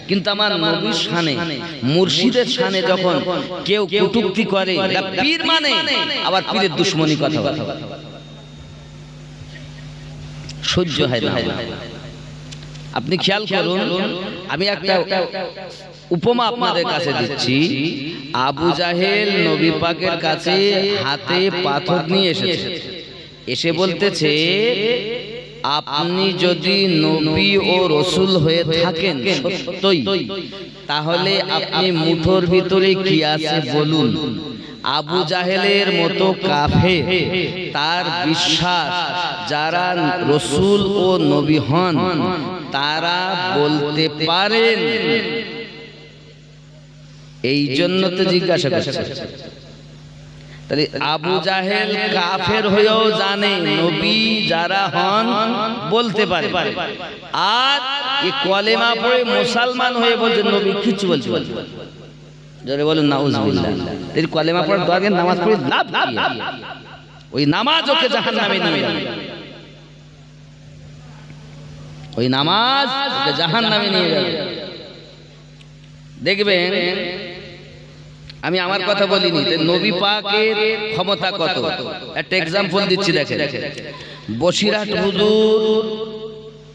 কিন্তু আমার নবীর শানে, মুর্শিদের শানে যখন কেউ কটূক্তি করে, এটা পীর মানে আবার পীরের দুশমনি কথা বলে, সহ্য হয় না। আপনি খেয়াল করুন, আমি একটা উপমা আপনাদের কাছে দিচ্ছি। আবু জাহেল নবী পাকের কাছে হাতে পাথর নিয়ে এসেছে, এসে বলতেছে আপনি যদি নবী ও রসুল হয়ে থাকেন সত্যই, তাহলে আপনি মুঠোর ভিতরে কি আছে বলুন। আবু জাহেলের মতো কাফের, তার বিশ্বাস যারা রসুল ও নবী হন তারা বলতে পারেন। এই জন্য তো জিজ্ঞাসা করছে। তাহলে আবু জাহেল কাফের হয়েও জানে নবী যারা হন বলতে পারে, আর এই কলেমা পড়ে মুসলমান হয়ে বলছে নবী কিছু বলছে। জোরে বলুন নাউজুবিল্লাহ। এই কলেমা পড়ার দরকার, নামাজ পড়ে লাভ কি? ওই নামাজ ওকে জাহান্নামে নিয়ে যাবে, ওই নামাজ ওকে জাহান্নামে নিয়ে যাবে। দেখবেন, আমি আমার কথা বলিনি, নবী পাকের ক্ষমতা কত, একটা এক্সাম্পল দিচ্ছি দেখেন। বসিরহাট হুজুর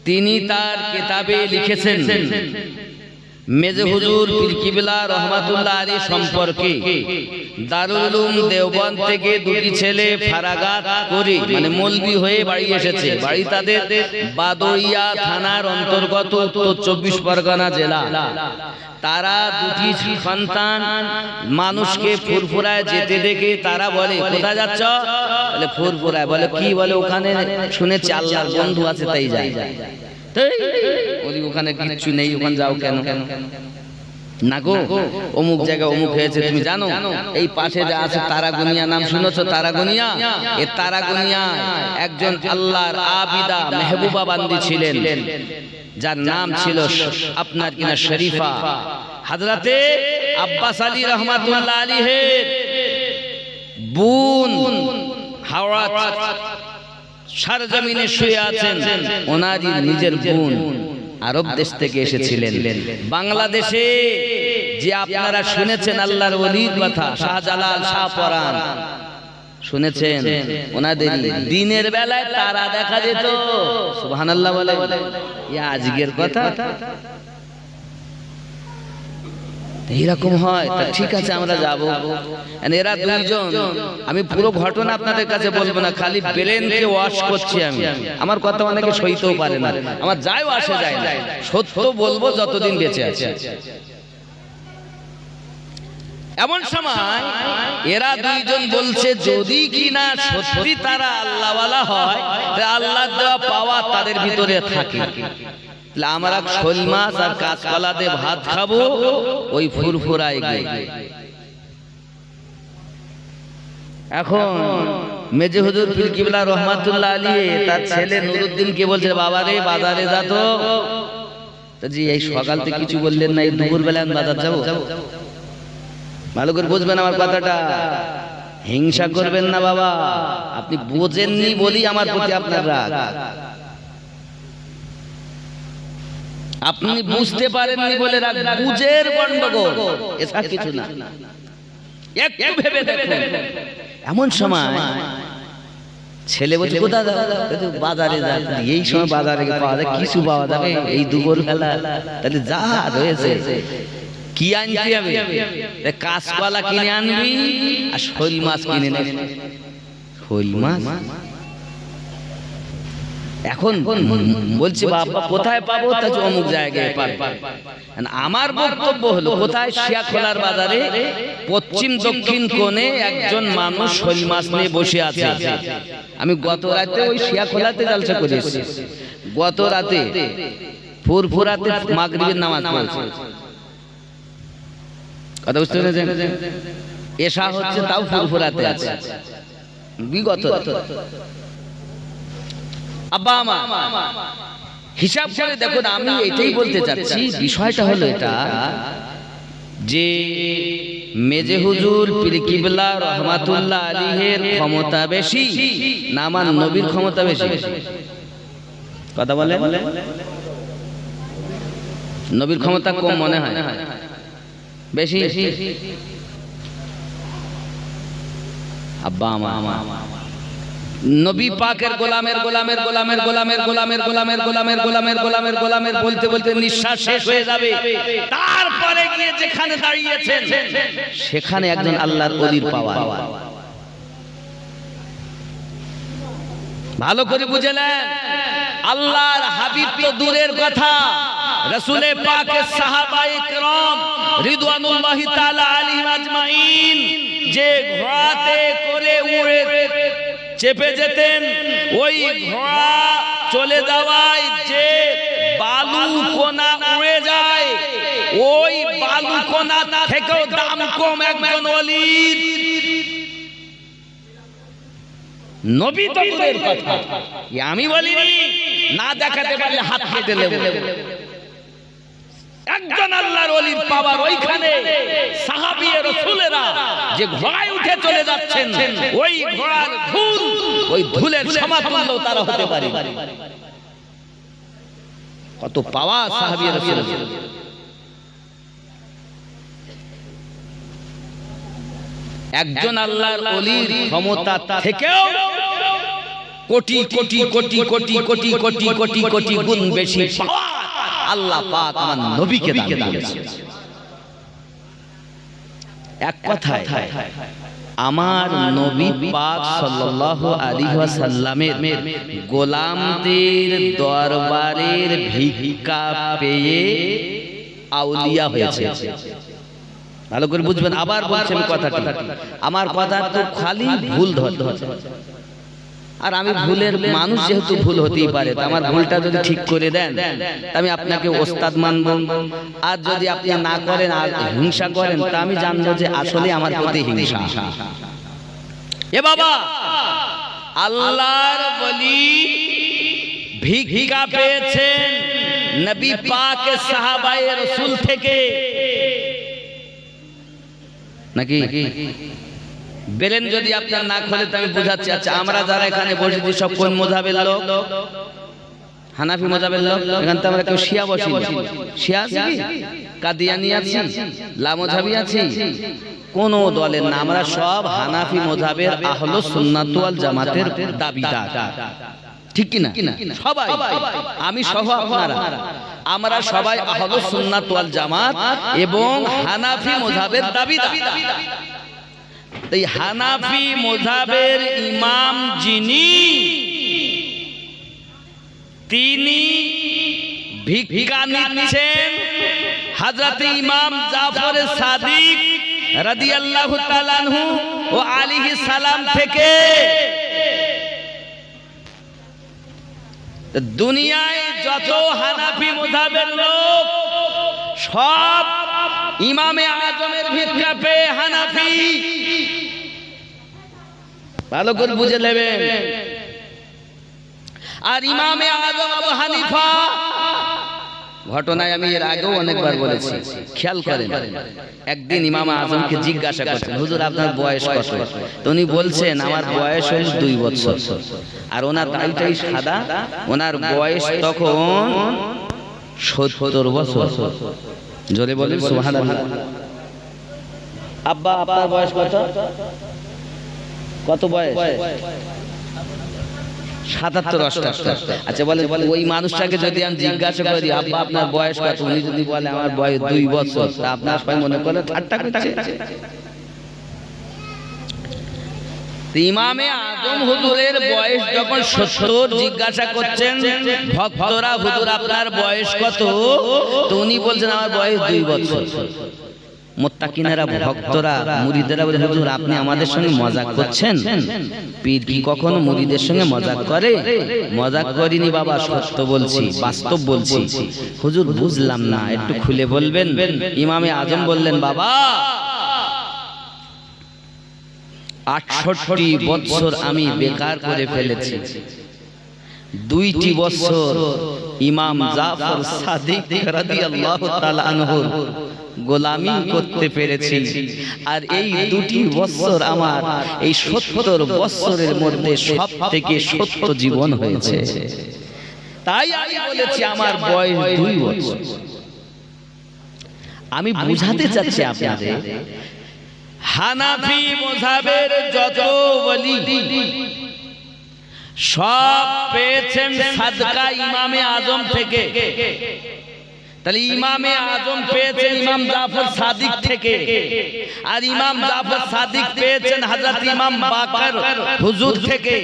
তিনি তার কিতাবে লিখেছেন মেজে হুজুর পীর কিবলা রহমাতুল্লাহ আলী সম্পর্কে। দারুল উলুম দেওবন্দ থেকে দুটি ছেলে ফারাগাত করে মানে মৌলবি হয়ে বাড়ি এসেছে। বাড়ি তাদের বাদইয়া থানার অন্তর্গত উত্তর 24 পরগনা জেলা। তারা দুটি সন্তান মানুষকে ফুরফুরায় যেতে দেখে তারা বলে কোথায় যাচ্ছ? বলে ফুরফুরায়। বলে কি? বলে ওখানে শুনেছি আল্লাহর বন্ধু আছে তাই যাই। বলি ওখানে কিচ্ছু নেই, ওখানে যাও কেন? না গো, অমুক জায়গায় অমুক হয়েছে তুমি জানো? এই পাশে যা আছে তারাগুনিয়া, নাম শুনেছো তারাগুনিয়া? এ তারাগুনিয়া একজন আল্লাহর আবিদা মেহবুবা বান্দি ছিলেন, যার নাম ছিল আপনার কিনা শরীফা। হযরতে আব্বাস আলী রহমাতুল্লাহ আলাইহির বোন হাওড়া সারজমিনে শুয়ে আছেন, ওনারই নিজের বোন আরব দেশ থেকে এসেছিলেন। বাংলাদেশে যে আপনারা শুনেছেন আল্লাহর ওলির কথা, শাহজালাল, শাহপরান শুনেছেন, ওনাদের দিনের বেলায় তারা দেখা যেত। সুবহানাল্লাহ বলে, আজকের কথা এইরকম হয়। তা ঠিক আছে আমরা যাব। এরা দুইজন, আমি পুরো ঘটনা আপনাদের কাছে বলবো না, খালি ব্রেনকে ওয়াশ করছি আমি। আমার কথা অনেকে সইতেও পারে না, আমার যায়ও আসে যায় না, সত্য বলবো যতদিন বেঁচে আছি। এমন সময় এরা দুইজন বলছে যদি কিনা সত্যি তারা আল্লাহওয়ালা হয়, আল্লাহ দেওয়া পাওয়া তাদের ভিতরে থাকে, আমরা শোল মাছ আর কাঁচকলা দিয়ে ভাত খাবো ওই ফুরফুরায় গিয়ে। এখন মেজে হুজুর পীর কিবলা রহমাতুল্লাহ আলাইহি তার ছেলে নুরুদ্দিনকে বলছে বাবা রে বাজারে যা তো। জি এই সকাল থেকে কিছু বললেন না, এই দুপুর বেলা বাজার যাবো? ভালো করে বুঝবেন আমার কথাটা, হিংসা করবেন না বাবা। আপনি বোঝেননি বলি আমার প্রতি আপনার রাগ, আপনি বুঝতে পারেননি বলে রাগ, বুঝের গন্ডগোল, এছাড়া কিছু না। একটু ভেবে দেখুন, এমন সময় ছেলে বলছে কোথা বাজারে যা, এই সময় বাজারে পাওয়া যায় কিছু পাওয়া যাবে এই দুপুর বেলা, তাহলে যা রয়েছে কি আনতে হবে, কাঁচকলা কিনে আনবি আর শোল মাছ কিনে নেবে। শোল মাছ এখন বলছি বাবা কোথায় পাবো, তা অমুক জায়গায় পাবো। আমার বক্তব্য হলো কোথায়, শিয়াখোলার বাজারে পশ্চিম দক্ষিণ কোণে একজন মানুষ শোল মাছ নিয়ে বসে আছে। আমি গত রাতে ওই শিয়াখোলাতে জালসা করেছি, গত রাতে ফুরফুরাতে মাগরিবের নামাজ পড়েছি। কথা বুঝতে পেরেছেন? এশা হচ্ছে তাও ফুরফুরাতে আছে বিগত। আব্বা আমার হিসাব করে দেখুন, আমি এটাই বলতে চাচ্ছি, বিষয়টা হলো এটা যে মেজে হুজুর পীর কিবলা রহমাতুল্লাহ আলাইহির ক্ষমতা বেশি না আমার নবীর ক্ষমতা বেশি? কথা বলেন। নবীর ক্ষমতা কম মনে হয় বেশি? আব্বা আমার নবী পাকের গোলামের গোলামের গোলামের গোলামের গোলামের গোলামের গোলামের গোলামের গোলামের গোলামের বলতে বলতে নিঃশ্বাস শেষ হয়ে যাবে, তারপরে গিয়ে যেখানে দাঁড়িয়েছেন সেখানে একজন আল্লাহর ওলির পাওয়ার। ভালো করে বুঝলেন? আল্লাহর হাবিব তো দূরের কথা, রাসূলে পাকের সাহাবায়ে কেরাম রিদওয়ানুল্লাহি তাআলা আলাইহিম আজমাইন যে ঘোড়াতে করে উড়ে চেপে যেতেন, ওই ঘোড়া চলে যাওয়ায় যে বালু কোনা উড়ে যায়, ওই বালু কোনা থেকেও দাম কম একজন ওলির। নবী তো দূরের কথা, আমি বলিনি, না দেখাতে পারলে হাত কেটে নেব। একজন আল্লাহর ওলির পাওয়ার ওইখানে, সাহাবী রাসূলেরা যে ঘোড়ায় উঠে চলে যাচ্ছেন, ওই ঘোড়ার ধুল, ওই ধুলের সমাতুল্য তারা হতে পারে। কত পাওয়ার সাহাবী রাসূলের। একজন আল্লাহর ওলির ক্ষমতা থেকেও কোটি কোটি কোটি কোটি কোটি কোটি কোটি কোটি গুণ বেশি আল্লাহ পাক আমার নবীকে দান করেছেন। এক কথায় আমার নবী পাক সাল্লাল্লাহু আলাইহি ওয়াসাল্লামের গোলামদের দরবারের ভিক্ষা পেয়ে আউলিয়া হয়েছে। ভালো করে বুঝবেন, আবার বলছেন কথাটি, আমার কথা তো খালি ভুল ধরতে হচ্ছে, আর আমি ভুলের মানুষ, যেহেতু ভুল হতেই পারে, আমার ভুলটা যদি ঠিক করে দেন আমি আপনাকে ওস্তাদ মানব, আর যদি আপনি না করেন আর হিংসা করেন তা আমি জানবো যে আসলে আমার প্রতি হিংসা। এ বাবা, আল্লাহর ওলি ভিক্ষা পেয়েছেন নবী পাকের সাহাবায়ে রাসূল থেকে নাকি? বেলেন যদি আপনার না খোলে তো আমি বুঝাচ্ছি। আচ্ছা, আমরা যারা এখানে বসেছি সব কোন মাযহাবের লোক? হানাফি মাযহাবের লোক। এখানে তো আমরা কেউ শিয়া বসি না। শিয়া আছি কি? কাদিয়ানি আছি, লামাযহাবি আছি, কোন দলের না, আমরা সব হানাফি মাযহাবের আহলুস সুন্নাত ওয়াল জামাতের দাবিদার। ঠিক কি না? সবাই, আমি সহ আপনারা, আমরা সবাই আহলুস সুন্নাত ওয়াল জামাত এবং হানাফি মাযহাবের দাবিদার। এই হানাফি মাযহাবের ইমাম যিনি, তিনি ভিক্ষা নিচ্ছেন হযরত ইমাম জাফর সাদিক রাদিয়াল্লাহু তাআলা আনহু ও আলাইহিস সালাম থেকে। দুনিয়ায় যত হানাফি মাযহাবের লোক সব ইমামে আজমের ভিক্ষা পেয়ে হানাফি। ভালো করে বুঝে নেবেন। আর ইমামে আজম আবু হানিফা ঘটনায় আমি এর আগেও অনেকবার বলেছি, খেয়াল করেন। একদিন ইমাম আজমকে জিজ্ঞাসা করছেন, হুজুর আপনার বয়স কত? তো উনি বলছেন আমার বয়স হল 2 বছর। আর ওনার দাড়িটাই সাদা, ওনার বয়স তখন 70 বছর। জোরে বলেন সুবহানাল্লাহ। আব্বা আপনার বয়স কত? কত বয়স? 77 78। আচ্ছা বলেন, ওই মানুষটাকে যদি আমি জিজ্ঞাসা করি আব্বা আপনার বয়স কত, উনি যদি বলে আমার বয়স 2 বছর, তা আপনার সবাই মনে করে ঠাট্টা করছে। ইমামে আজম হুজুরের বয়স যখন 70 জিজ্ঞাসা করছেন ভক্তরা, হুজুর আপনার বয়স কত? তো উনি বলছেন আমার বয়স 2 বছর। মুত্তাকিনেরা, ভক্তরা, মুরিদেরা বলে হুজুর আপনি আমাদের সঙ্গে মজাক করছেন? পীর কি কখনো মুরিদের সঙ্গে মজাক করে? মজাক করিনি বাবা, সত্য বলছি, বাস্তব বলছি। হুজুর বুঝলাম না, একটু খুলে বলবেন। ইমামে আজম বললেন বাবা 68 বছর আমি বেকার করে ফেলেছি। 2টি বছর ইমাম জাফর সাদিক রাদিয়াল্লাহু তাআলা আনহু গোলামি করতে পেরেছি। আর এই 2টি বছর আমার এই 70 বছরের মধ্যে সবথেকে সত্য জীবন হয়েছে। তাই আমি বলেছি আমার বয়স 2 বছর। আমি বুঝাতে চাচ্ছি আপনাদের, হানাফি মাযহাবের যত ওলি সব পেয়েছেন সাদকা ইমামে আজম থেকে। তাহলে ইমামে আজম পেয়েছেন ইমাম জাফর সাদিক থেকে, আর ইমাম জাফর সাদিক পেয়েছেন হযরত ইমাম বাকর হুজুর থেকে।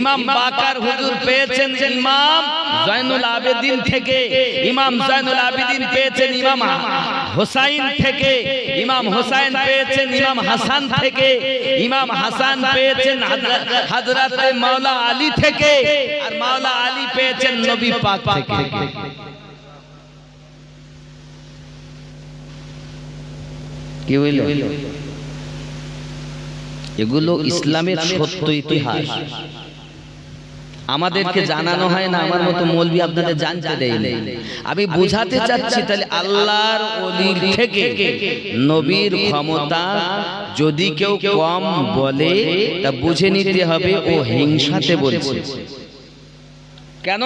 ইমাম বাকর হুজুর পেয়েছেন ইমাম জয়নুল আবেদিন থেকে। ইমাম জয়নুল আবেদিন পেয়েছেন ইমাম হুসাইন থেকে। ইমাম হুসাইন পেয়েছেন ইমাম হাসান থেকে। ইমাম হাসান পেয়েছেন হযরত মাওলা আলী থেকে। আর মাওলা আলী পেয়েছেন নবী পাক থেকে। কি হইল? এগুলো ইসলামের সত্য ইতিহাস, আমাদেরকে জানানো হয় না। আমার মতো মৌলবি আপনাদের জানতে দেয় না। আমি বুঝাতে চাচ্ছি, তাহলে আল্লাহর ওলির থেকে নবীর ক্ষমতা যদি কেউ কম বলে তা বুঝে নিতে হবে ও হিংসাতে বলছে। কেন?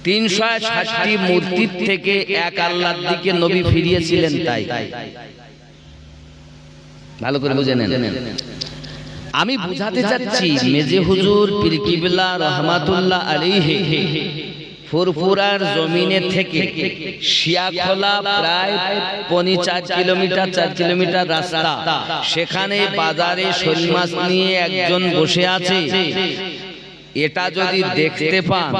360টি মূর্তির থেকে এক আল্লাহর দিকে নবী ফিরিয়েছিলেন। তাই ভালো করে বুঝে নেন। আমি বুঝাতে চাচ্ছি, মেজে হুজুর পীর কিবলা রহমাতুল্লাহ আলাইহি ফুরফুরার জমিনে থেকে শিয়াখোলা প্রায় 4 কিলোমিটার 4 কিলোমিটার রাস্তা, সেখানে বাজারে শোল মাছ নিয়ে একজন বসে আছে। এটা যদি দেখতে পান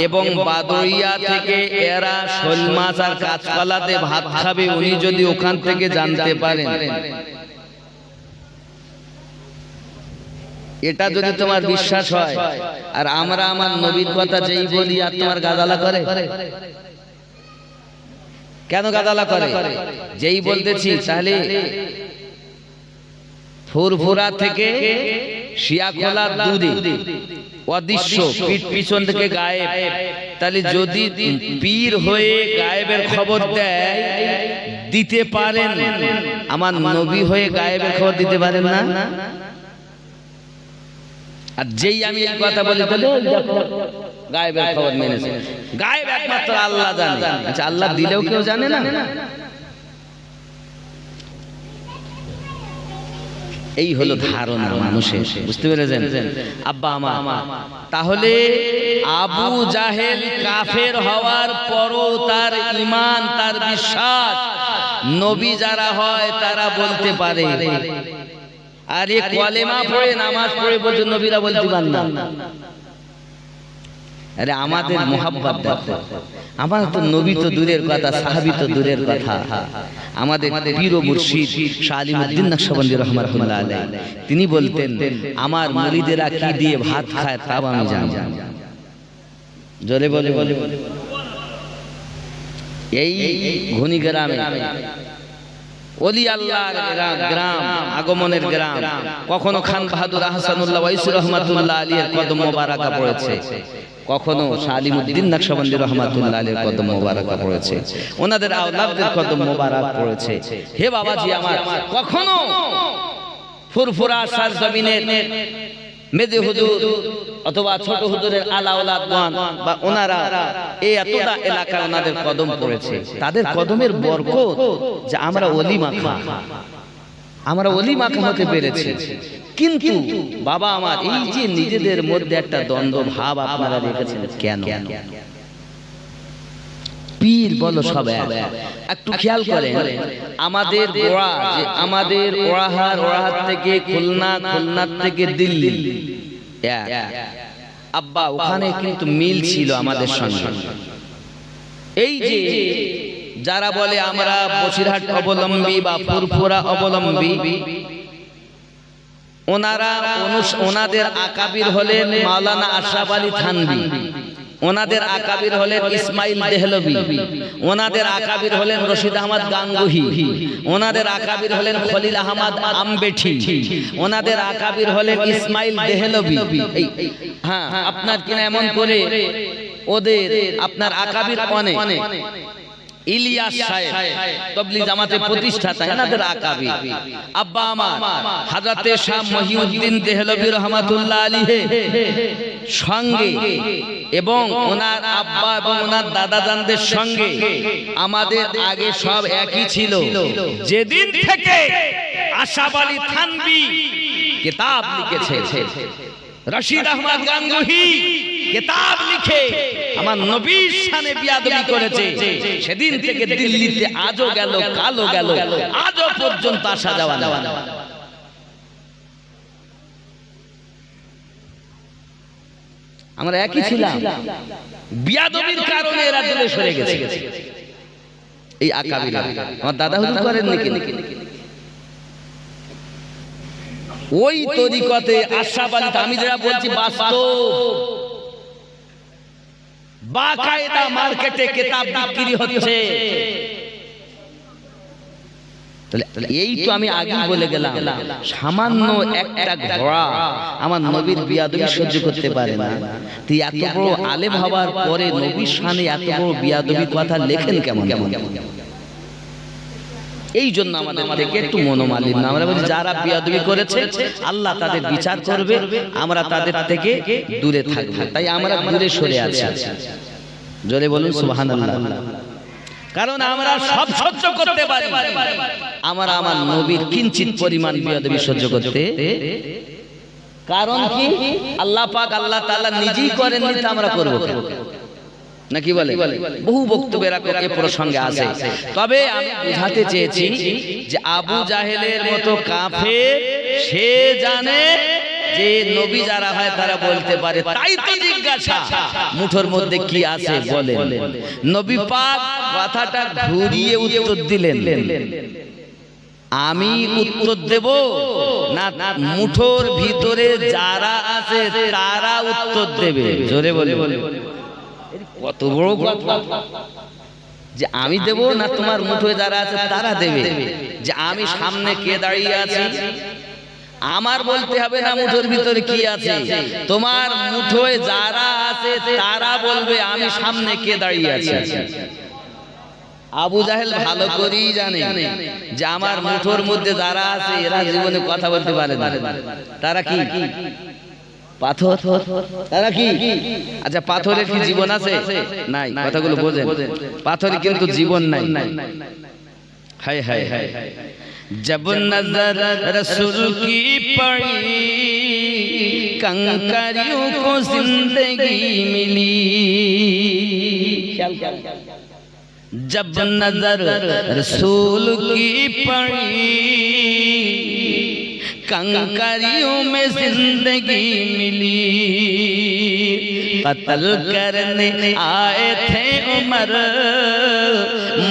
এবং বাদরিয়া থেকে এরা শোল মাছ আর কাঁচকলাতে ভাত খাবে, উনি যদি ওখান থেকে জানতে পারেন, এটা যদি তোমার বিশ্বাস হয়, আর আমরা আমার নবীর কথা যেই বলি আর তোমার গাদালা করে, কেন গাদালা করে? যেই বলতেছি তাহলে ফুরফুরা থেকে শিয়াখোলা দূরে অদৃশ্য, পিঠ পিছন থেকে গায়েব। তাহলে যদি পীর হয়ে গায়েবের খবর দেয় দিতে পারেন, আমার নবী হয়ে গায়েবের খবর দিতে পারেন না? আর যেই আমি এই কথা বলি তাহলে গায়েবের খবর মেনেছে। গায়েব একমাত্র আল্লাহ জানে। আচ্ছা আল্লাহ দিলেও কেউ জানে না? এই হলো ধারণা মানুষের, বুঝতে পেরেছেন আব্বা আমার? তাহলে আবু জাহেল কাফের হওয়ার পরও তার ঈমান, তার বিশ্বাস, নবী যারা হয় তারা বলতে পারে। আর এই কলেমা পড়ে নামাজ পড়ে বলছে নবীরা বলতে পারেন না। আরে আমাদের মোহাব্বত দেখো, আমাদের তো নবী তো দূরের কথা, সাহাবী তো দূরের কথা। আমাদের পীর ও মুর্শিদ শাহ আলিমউদ্দিন নকশবন্দি রাহমাতুল্লাহ আলাইহি তিনি বলতেন, আমার মুরিদেরা কি দিয়ে ভাত খায় তা আমি জানি। জোরে বলে বলে। এই ঘনি গ্রামে ওলি আল্লাহর গ্রাম, আগমনের গ্রাম। কখনো খান বাহাদুর আহসানুল্লাহ ওয়াইসি রহমাতুল্লাহ আলাইহির কদম মোবারকা পড়েছে, কখনো সালিমউদ্দিন নকশবন্দি রহমাতুল্লাহ আলাইহির কদম মোবারকা পড়েছে, ওনাদের আওলাদদের কদম মোবারক পড়েছে। হে বাবাজি আমার, কখনো ফুরফুরা সরজমিনের মেজে হুজুর অথবা ছোট হুজুরের আলা আওলাদগণ বা ওনারা এই এতটা এলাকা ওনাদের কদম পড়েছে, তাদের কদমের বরকত যে আমরা ওলি মাখা, আমরা ওলি মাখা হতে পেরেছি। কিন্তু বাবা আমার, এই যে নিজেদের মধ্যে একটা দ্বন্দ্ব ভাব আপনারা রেখেছেন কেন? পীর বলো সব একটু খেয়াল করেন, আমাদের গোড়া যে আমাদের ওড়াহাট থেকে খুলনা, খুলনার থেকে দিল্লি, আব্বা ওখানে কিন্তু মিল ছিল আমাদের সঙ্গে। এই যে যারা বলে আমরা বসিরহাট অবলম্বী বা ফুরফুরা অবলম্বী, ওনাদের আকাবির হলেন মাওলানা আশরাফ আলী থানভী, ওনাদের আকাবির হলেন ইসমাইল দেহলভী, ওনাদের আকাবির হলেন রশিদ আহমদ গাঙ্গুহি, ওনাদের আকাবির হলেন খলিল আহমদ আমবেঠি, ওনাদের আকাবির হলেন ইসমাইল দেহলভী। হ্যাঁ, আপনার কিনা এমন করে ওদের আপনার আকাবির অনেক। ইলিয়াস সাহেব তাবলীগ জামাতের প্রতিষ্ঠাতা, এনাদের আকাবির। আব্বা আমার হযরতে শাহ মহিউদ্দিন দেহলভী রহমাতুল্লাহ আলাইহি সঙ্গে এবং ওনার আব্বা এবং ওনার দাদাজানদের সঙ্গে আমাদের আগে সব একই ছিল। যেদিন থেকে আশরাফ আলী থানভী কিতাব লিখেছে, রশিদ আহমদ গাঙ্গুহি কিতাব লিখে আমার নবীর শানে বিয়াদবি করেছে, সেদিন থেকে দিল্লিতে আজও গেল কালো গেল, আজও পর্যন্ত আসা যাওয়া না। আমরা একই ছিলাম, বিয়াদবির কারণে এরা দূরে সরে গেছে। এই আকাবিরা আমার দাদা হুজুর করেন নাকি? ওই তরিকতে আশরাফ আলী, আমি যেটা বলছি বাস্তব, বাকায়দা মার্কেটে কিতাব বিক্রি হচ্ছে। এই তো আমি আগে বলে গেলাম, সামান্য একটা ঘোড়া আমার নবীর বিয়াদবি সহ্য করতে পারে না, তুই এত বড় আলেম হওয়ার পরে নবীর শানে এত বড় বিয়াদবি কথা লেখেন কেমন? এই জন্য আমাদের থেকে একটু মনোমালিন্য। আমরা বলি যারা বিয়াদবি করেছে আল্লাহ তাদের বিচার করবে, আমরা তাদের থেকে দূরে থাকবো, তাই আমরা দূরে সরে আছি। জোরে বলুন সুবহানাল্লাহ। কারণ আমরা সব সহ্য করতে পারি, আমরা আমার নবীর কিঞ্চিত পরিমাণ বিয়াদবি সহ্য করতে। কারণ কি? আল্লাহ পাক আল্লাহ তাআলা নিজেই করেননি, তা আমরা করব নাকি বলে? বহু বক্তব্যের এ প্রসঙ্গে আছে। তবে আমি বোঝাতে চেয়েছি যে আবু জাহেলের মতো কাফের সে জানে যে নবী যারা হয় তারা বলতে পারে, তাই তো জিজ্ঞাসা মুঠোর মধ্যে কি আছে বলেন। নবী পাক কথাটা ঘুরিয়ে উত্তর দিলেন, আমি উত্তর দেব না মুঠোর ভিতরে যারা আছে তারা উত্তর দেবে? জোরে বলে কত বড় কথা যে আমি দেব না তোমার মুঠোয় যারা আছে তারা দেবে? যে আমি সামনে কে দাঁড়িয়ে আছি আমার বলতে হবে না মুঠোর ভিতরে কি আছে, তোমার মুঠোয় যারা আছে তারা বলবে আমি সামনে কে দাঁড়িয়ে আছি। আবু জাহেল ভালো করেই জানে যে আমার মুঠোর মধ্যে যারা আছে এরা জীবনে কথা বলতে পারে না। তারা কি? পাথর। তারা কি? আচ্ছা, পাথরের কি জীবন আছে? নাই। কথাগুলো বোঝেন, পাথরে কিন্তু জীবন নাই। হায় হায় হায়, जब नजर रसूल की पड़ी कंकरियों को जिंदगी मिली, जब नजर रसूल की पड़ी कंकरियों में जिंदगी मिली, कत्ल करने आए थे उमर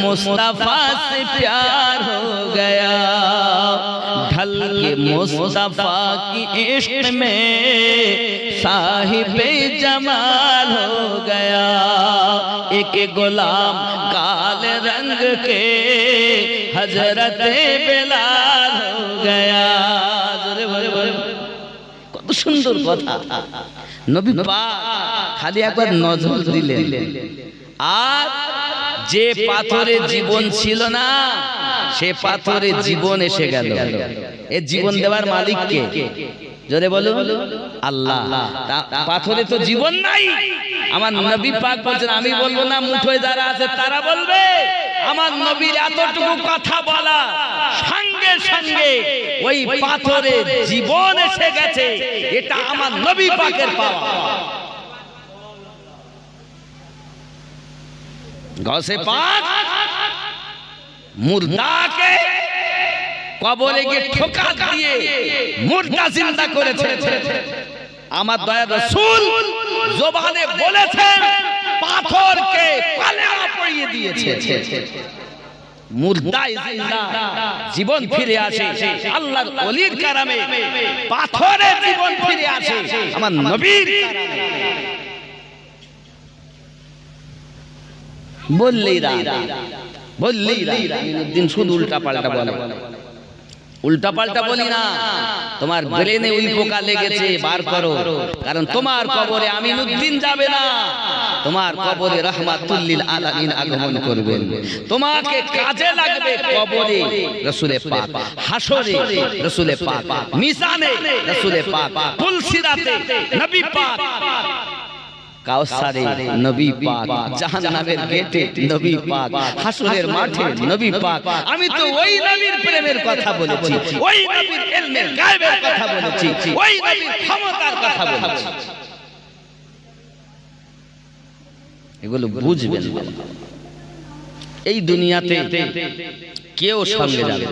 मुस्तफा से प्यार हो गया, ढल के मुस्तफा की इश्क में साहिबे जमाल हो गया, एक गुलाम काले रंग के হযরতে বেলাল হো গয়া। জোরে বলে বলে, কত সুন্দর কথা। নবী পাক খালি একবার নজর দিলেন, আর যে পাথরে জীবন ছিল না সে পাথরে জীবন এসে গেল। এ জীবন দেওয়ার মালিক কে? জোরে বলো, আল্লাহ। পাথরে তো জীবন নাই। আমার নবী পাক বলছেন, আমি বলবো না, মুঠোয় যারা আছে তারা বলবে। আমার নবীর এতটুকু কথা বলা সঙ্গে সঙ্গে ওই পাথরে জীবন এসে গেছে। এটা আমার নবী পাকের পাওয়া। গৌসে পাক মুর্দাকে কবরে গিয়ে ঠোকা দিয়ে মুর্দা জিন্দা করেছে। আমার দয়ার রাসূল জবানে বলেছেন, পাথরকে কলেমা পড়িয়ে দিয়েছে। মুর্দায় জিন্দা, জীবন ফিরে আসে আল্লাহর ওলির কারামে। পাথরে জীবন ফিরে আসে আমার নবীর কারামে। বললেই দিন শুধু উল্টা পাল্টা বলে। উল্টা পাল্টা বলি না, তোমার ব্রেনে ওই পোকা লেগেছে, বার করো। কারণ তোমার কবরে আমিনুদ্দিন যাবে না, তোমার কবরে রাহমাতুল লিল আলামিন আগমন করবেন। তোমাকে কাজে লাগবে কবরে রাসূলে পাক, হাসরে রাসূলে পাক, মিজানে রাসূলে পাক, ফুলসিরাতে নবী পাক, কাউসারে নবী পাক, জাহান্নামের গেটে নবী পাক, হাসরের মাঠে নবী পাক। আমি তো ওই নবীর প্রেমের কথা বলেছি, ওই নবীর ইলমের গায়বের কথা বলেছি, ওই নবীর ক্ষমতার কথা বলেছি। এগুলো বুঝবেন। এই দুনিয়াতে কেউ সঙ্গে যাবে,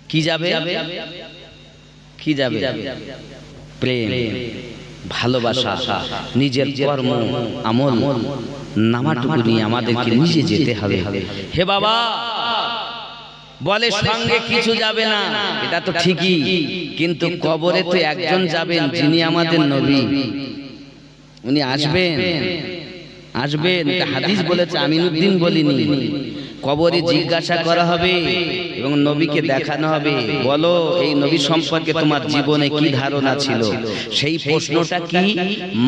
কি যাবে? কি যাবে? প্রেম, ভালোবাসা, নিজের কর্ম আমল নামাটুকু নিয়ে আমাদেরকে নিজে যেতে হবে। হে বাবা বলে সঙ্গে কিছু যাবে না, এটা তো ঠিকই, কিন্তু কবরে তো একজন যাবেন যিনি আমাদের নবী। উনি আসবেন, আসবেন। হাদিস বলেছে, আমিনুদ্দিন বলিনি। কবরে জিজ্ঞাসা করা হবে এবং নবীকে দেখানো হবে, বলো এই নবী সম্পর্কে তোমার জীবনে কি ধারণা ছিল। সেই প্রশ্নটা কি?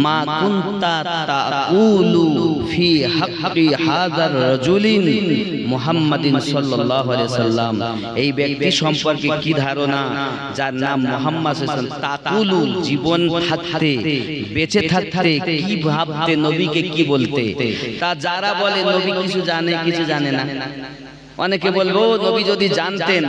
মা কুনতা তাকুলু ফি হাক্কি হাযার রাজুলিন মুহাম্মাদিন সাল্লাল্লাহু আলাইহি সাল্লাম। এই ব্যক্তি সম্পর্কে কি ধারণা যার নাম মুহাম্মদ সাল্লাল্লাহু আলাইহি সাল্লাম। তাকুলু জীবন থাকতে, বেঁচে থাকতে কি ভাবতে, নবীকে কি বলতে। তা যারা বলে নবী কিছু জানে, কিছু জানে না। অনেকে বলবো নবী যদি জানতেন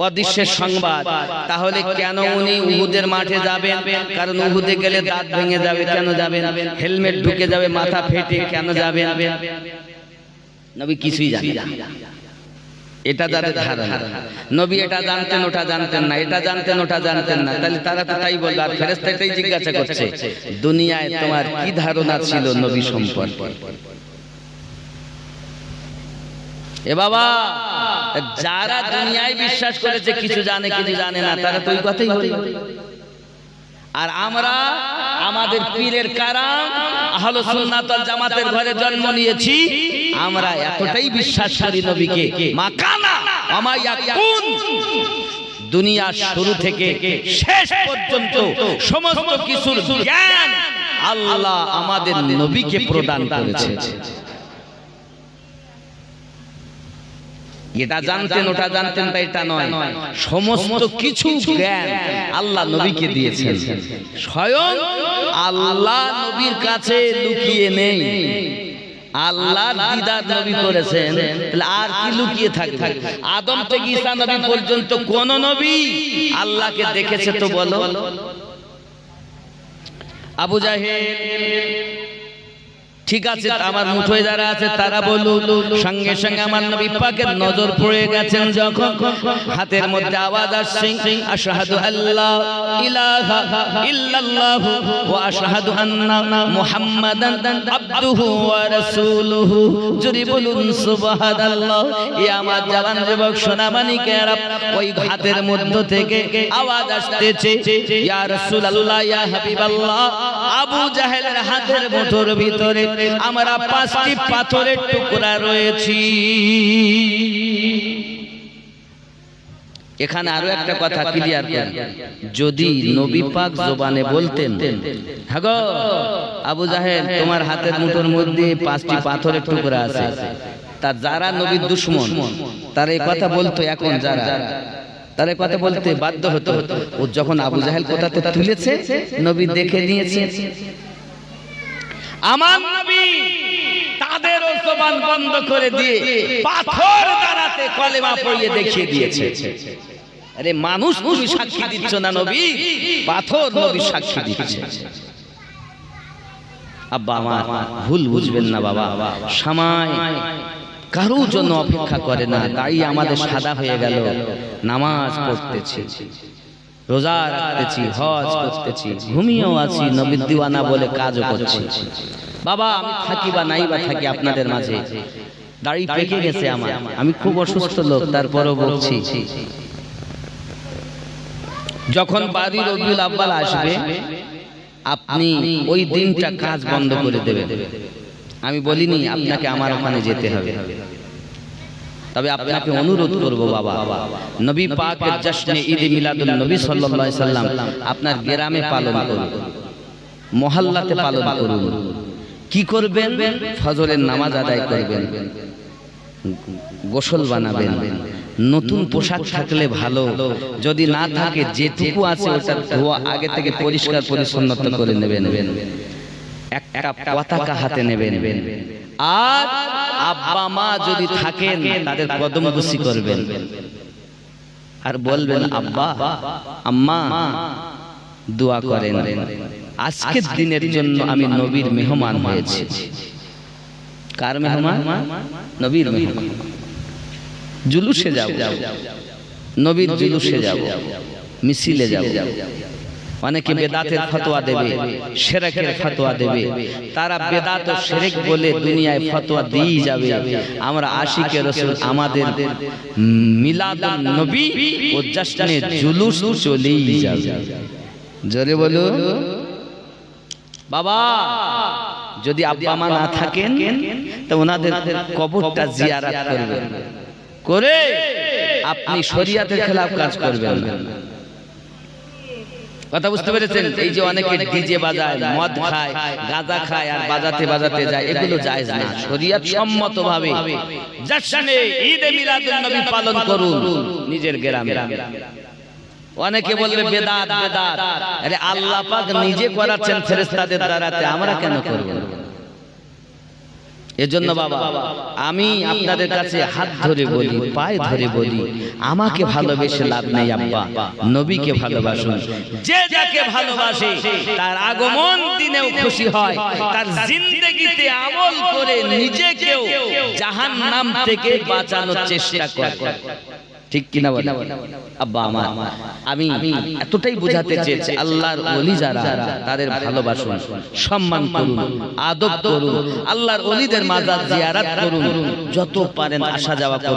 অদৃশ্যের সংবাদ, তাহলে কেন উনি উহুদের মাঠে যাবেন? কারণ উহুদে গেলে দাঁত ভেঙে যাবে, কেন যাবেন? হেলমেট ঢুকে যাবে, মাথা ফেটে, কেন যাবেন? নবী কিছুই জানে না। এটা যাদের ধারণা। নবী এটা জানতেন, ওটা জানতেন না, এটা জানতেন, ওটা জানতেন না, তাহলে তারা তো তাই বলবে। আর ফেরেশতা এটাই জিজ্ঞাসা করছে, দুনিয়ায় তোমার কি ধারণা ছিল নবী সম্পর্কে? এ বাবা, যারা দুনিয়ায় বিশ্বাস করেছে কিছু জানে কিছু জানে না, তারা তো ওই কথাই বলে। আর আমরা আমাদের পীরের কারাম আহলুস সুন্নাত ওয়াল জামাতের ঘরে জন্ম নিয়েছি, আমরা এতটাই বিশ্বাস করি নবীকে। মাকানা ওয়া মা ইয়াকুন, দুনিয়া শুরু থেকে শেষ পর্যন্ত সমস্ত কিছুর জ্ঞান আল্লাহ আমাদের নবীকে প্রদান করেছে। এটা জানতেন, ওটা জানতেন, তাই এটা নয়। সমস্ত কিছু জ্ঞান আল্লাহ নবীকে দিয়েছেন। স্বয়ং আল্লাহ নবীর কাছে লুকিয়ে নেই। আল্লাহ দিদার নবী করেছেন, তাহলে আর কি লুকিয়ে থাকবে? আদম থেকে ঈসা নবী পর্যন্ত কোন নবী আল্লাহকে দেখেছে তো বলো? আবু জাহেল, ঠিক আছে, আমার মুঠোয় যারা আছে তারা বলুন। সঙ্গে সঙ্গে আমার নবী পাকের নজর পড়ে গেছেন যখন হাতের মধ্যে আওয়াজ আসছে, আশহাদু আল্লা ইলাহা ইল্লাল্লাহু ওয়া আশহাদু আন্না মুহাম্মাদান আবদুহু ওয়া রাসূলুহু। জোরে বলুন সুবহানাল্লাহ। এই আমার জওয়ান যুবক সোনামানিকেরা, ওই হাতের মধ্য থেকে আওয়াজ আসতেছে, ইয়া রাসূলুল্লাহ, ইয়া হাবিবাল্লাহ। আবু জাহেলের হাতের মুঠোর ভিতরে আমরা 5টি পাথরের টুকরা রয়েছি। এখানে আরো একটা কথা ক্লিয়ার করি, যদি নবী পাক জবানে বলতেন, হ্যাঁ গো আবু জাহেল তোমার হাতের মুঠোর মধ্যে 5টি পাথরের টুকরা আছে, তা যারা নবীর দুশমন তারা এই কথা বলতো, এখন যারা তারা এই কথা বলতে বাধ্য হতো। ও যখন আবু জাহেল কোথাতে তুলেছে নবী দেখে নিয়েছে, আমার নবী তাদেরও জবান বন্ধ করে দিয়ে পাথর দ্বারাতে কলেমা পড়িয়ে দেখিয়ে দিয়েছে। আরে মানুষ তুমি সাক্ষী দিচ্ছ না নবী, পাথর নবী সাক্ষী দিচ্ছে। আব্বা আমার ভুল বুঝবেন না বাবা, সময় কারো জন্য অপেক্ষা করে না, তাই আমাদের সাদা হয়ে গেল। নামাজ পড়তেছি, রোজা রাখতেছি, হজ করতেছি, ঘুমিয়েও আছি, নবীর দিওয়ানা বলে কাজও করছি। বাবা আমি থাকি বা নাই বা থাকি আপনাদের মাঝে, দাড়ি পেকে গেছে আমার, আমি খুব অসুস্থ লোক, তারপরও বলছি যখন বাড়ি রবিউল আউয়াল আসবে আপনি ওই দিনটা কাজ বন্ধ করে দেবেন। আমি বলিনি আপনাকে আমার ওখানে যেতে হবে, তবে আপনাকে অনুরোধ করব বাবা, নবী পাকের জশ্নে ঈদ মিলাদুন নবী সাল্লাল্লাহু আলাইহি সাল্লাম আপনার গ্রামে পালন করুন, মহল্লাতে পালন করুন। কি করবেন? ফজরের নামাজ আদায় করবেন, গোসল বানাবেন, নতুন পোশাক থাকলে ভালো, যদি না থাকে যেটুকু আছে ওটা ধোয়া আগে থেকে পরিষ্কার পরিচ্ছন্নতা করে নেবেন, একটা পতাকা হাতে নেবেন, আর আব্বা মা যদি থাকেন তাদের কদম বুসি করবেন আর বলবেন আব্বা আম্মা দোয়া করেন, আজকের দিনের জন্য আমি নবীর মেহমান হয়েছি। কার মেহমান? নবীর মেহমান। জুলুসে যাব, নবীর জুলুসে যাব, মিছিলে যাব। অনেকে বেদাতের ফতোয়া দেবে, শিরকের ফতোয়া দেবে, তারা বেদাত ও শিরক বলে দুনিয়ায় ফতোয়া দিয়ে যাবে। আমরা আশিকে রাসূল আমাদের মিলাদুন নবী ও জশ্নে জুলুস চলেই যাবে। জোরে বলো বাবা। যদি আব্বা মা না থাকেন তো ওনাদের কবরটা জিয়ারত করবেন, করে আপনি শরীয়তের খেলাফ কাজ করবেন না। কথা বুঝতে পেরেছেন? এই যে অনেকে ডিজে বাজায়, মদ খায়, গাঁজা খায় আর বাজাতে বাজাতে যায়, এগুলো জায়েজ না। শরীয়ত সম্মতভাবে জশ্নে ঈদ মিলাদুন নবী পালন করুন নিজের গ্রামে। অনেকে বলবে বেদাত বেদাত, আরে আল্লাহ পাক নিজে করাচ্ছেন ফেরেশতাদের দ্বারাতে, আমরা কেন করব? এজন্য বাবা আমি আপনাদের কাছে হাত ধরে বলি, পায়ে ধরে বলি, আমাকে ভালোবেসে লাভ নেই আব্বা, নবীকে ভালোবাসুন। যে যাকে ভালোবাসে তার আগমন দিনেও খুশি হয়, তার জিন্দেগিতে আমল করে নিজেকেও জাহান্নাম থেকে বাঁচানোর চেষ্টা করে। ঠিক কিনা বলেন আব্বা আমার? আমি এতটাই বোঝাতে চেয়েছি, আল্লাহর ওলি যারা তাদের ভালোবাসুন, সম্মান করুন, আদব করুন, আল্লাহর ওলিদের মাজার জিয়ারত করুন, যত পারেন আসা যাওয়া করুন।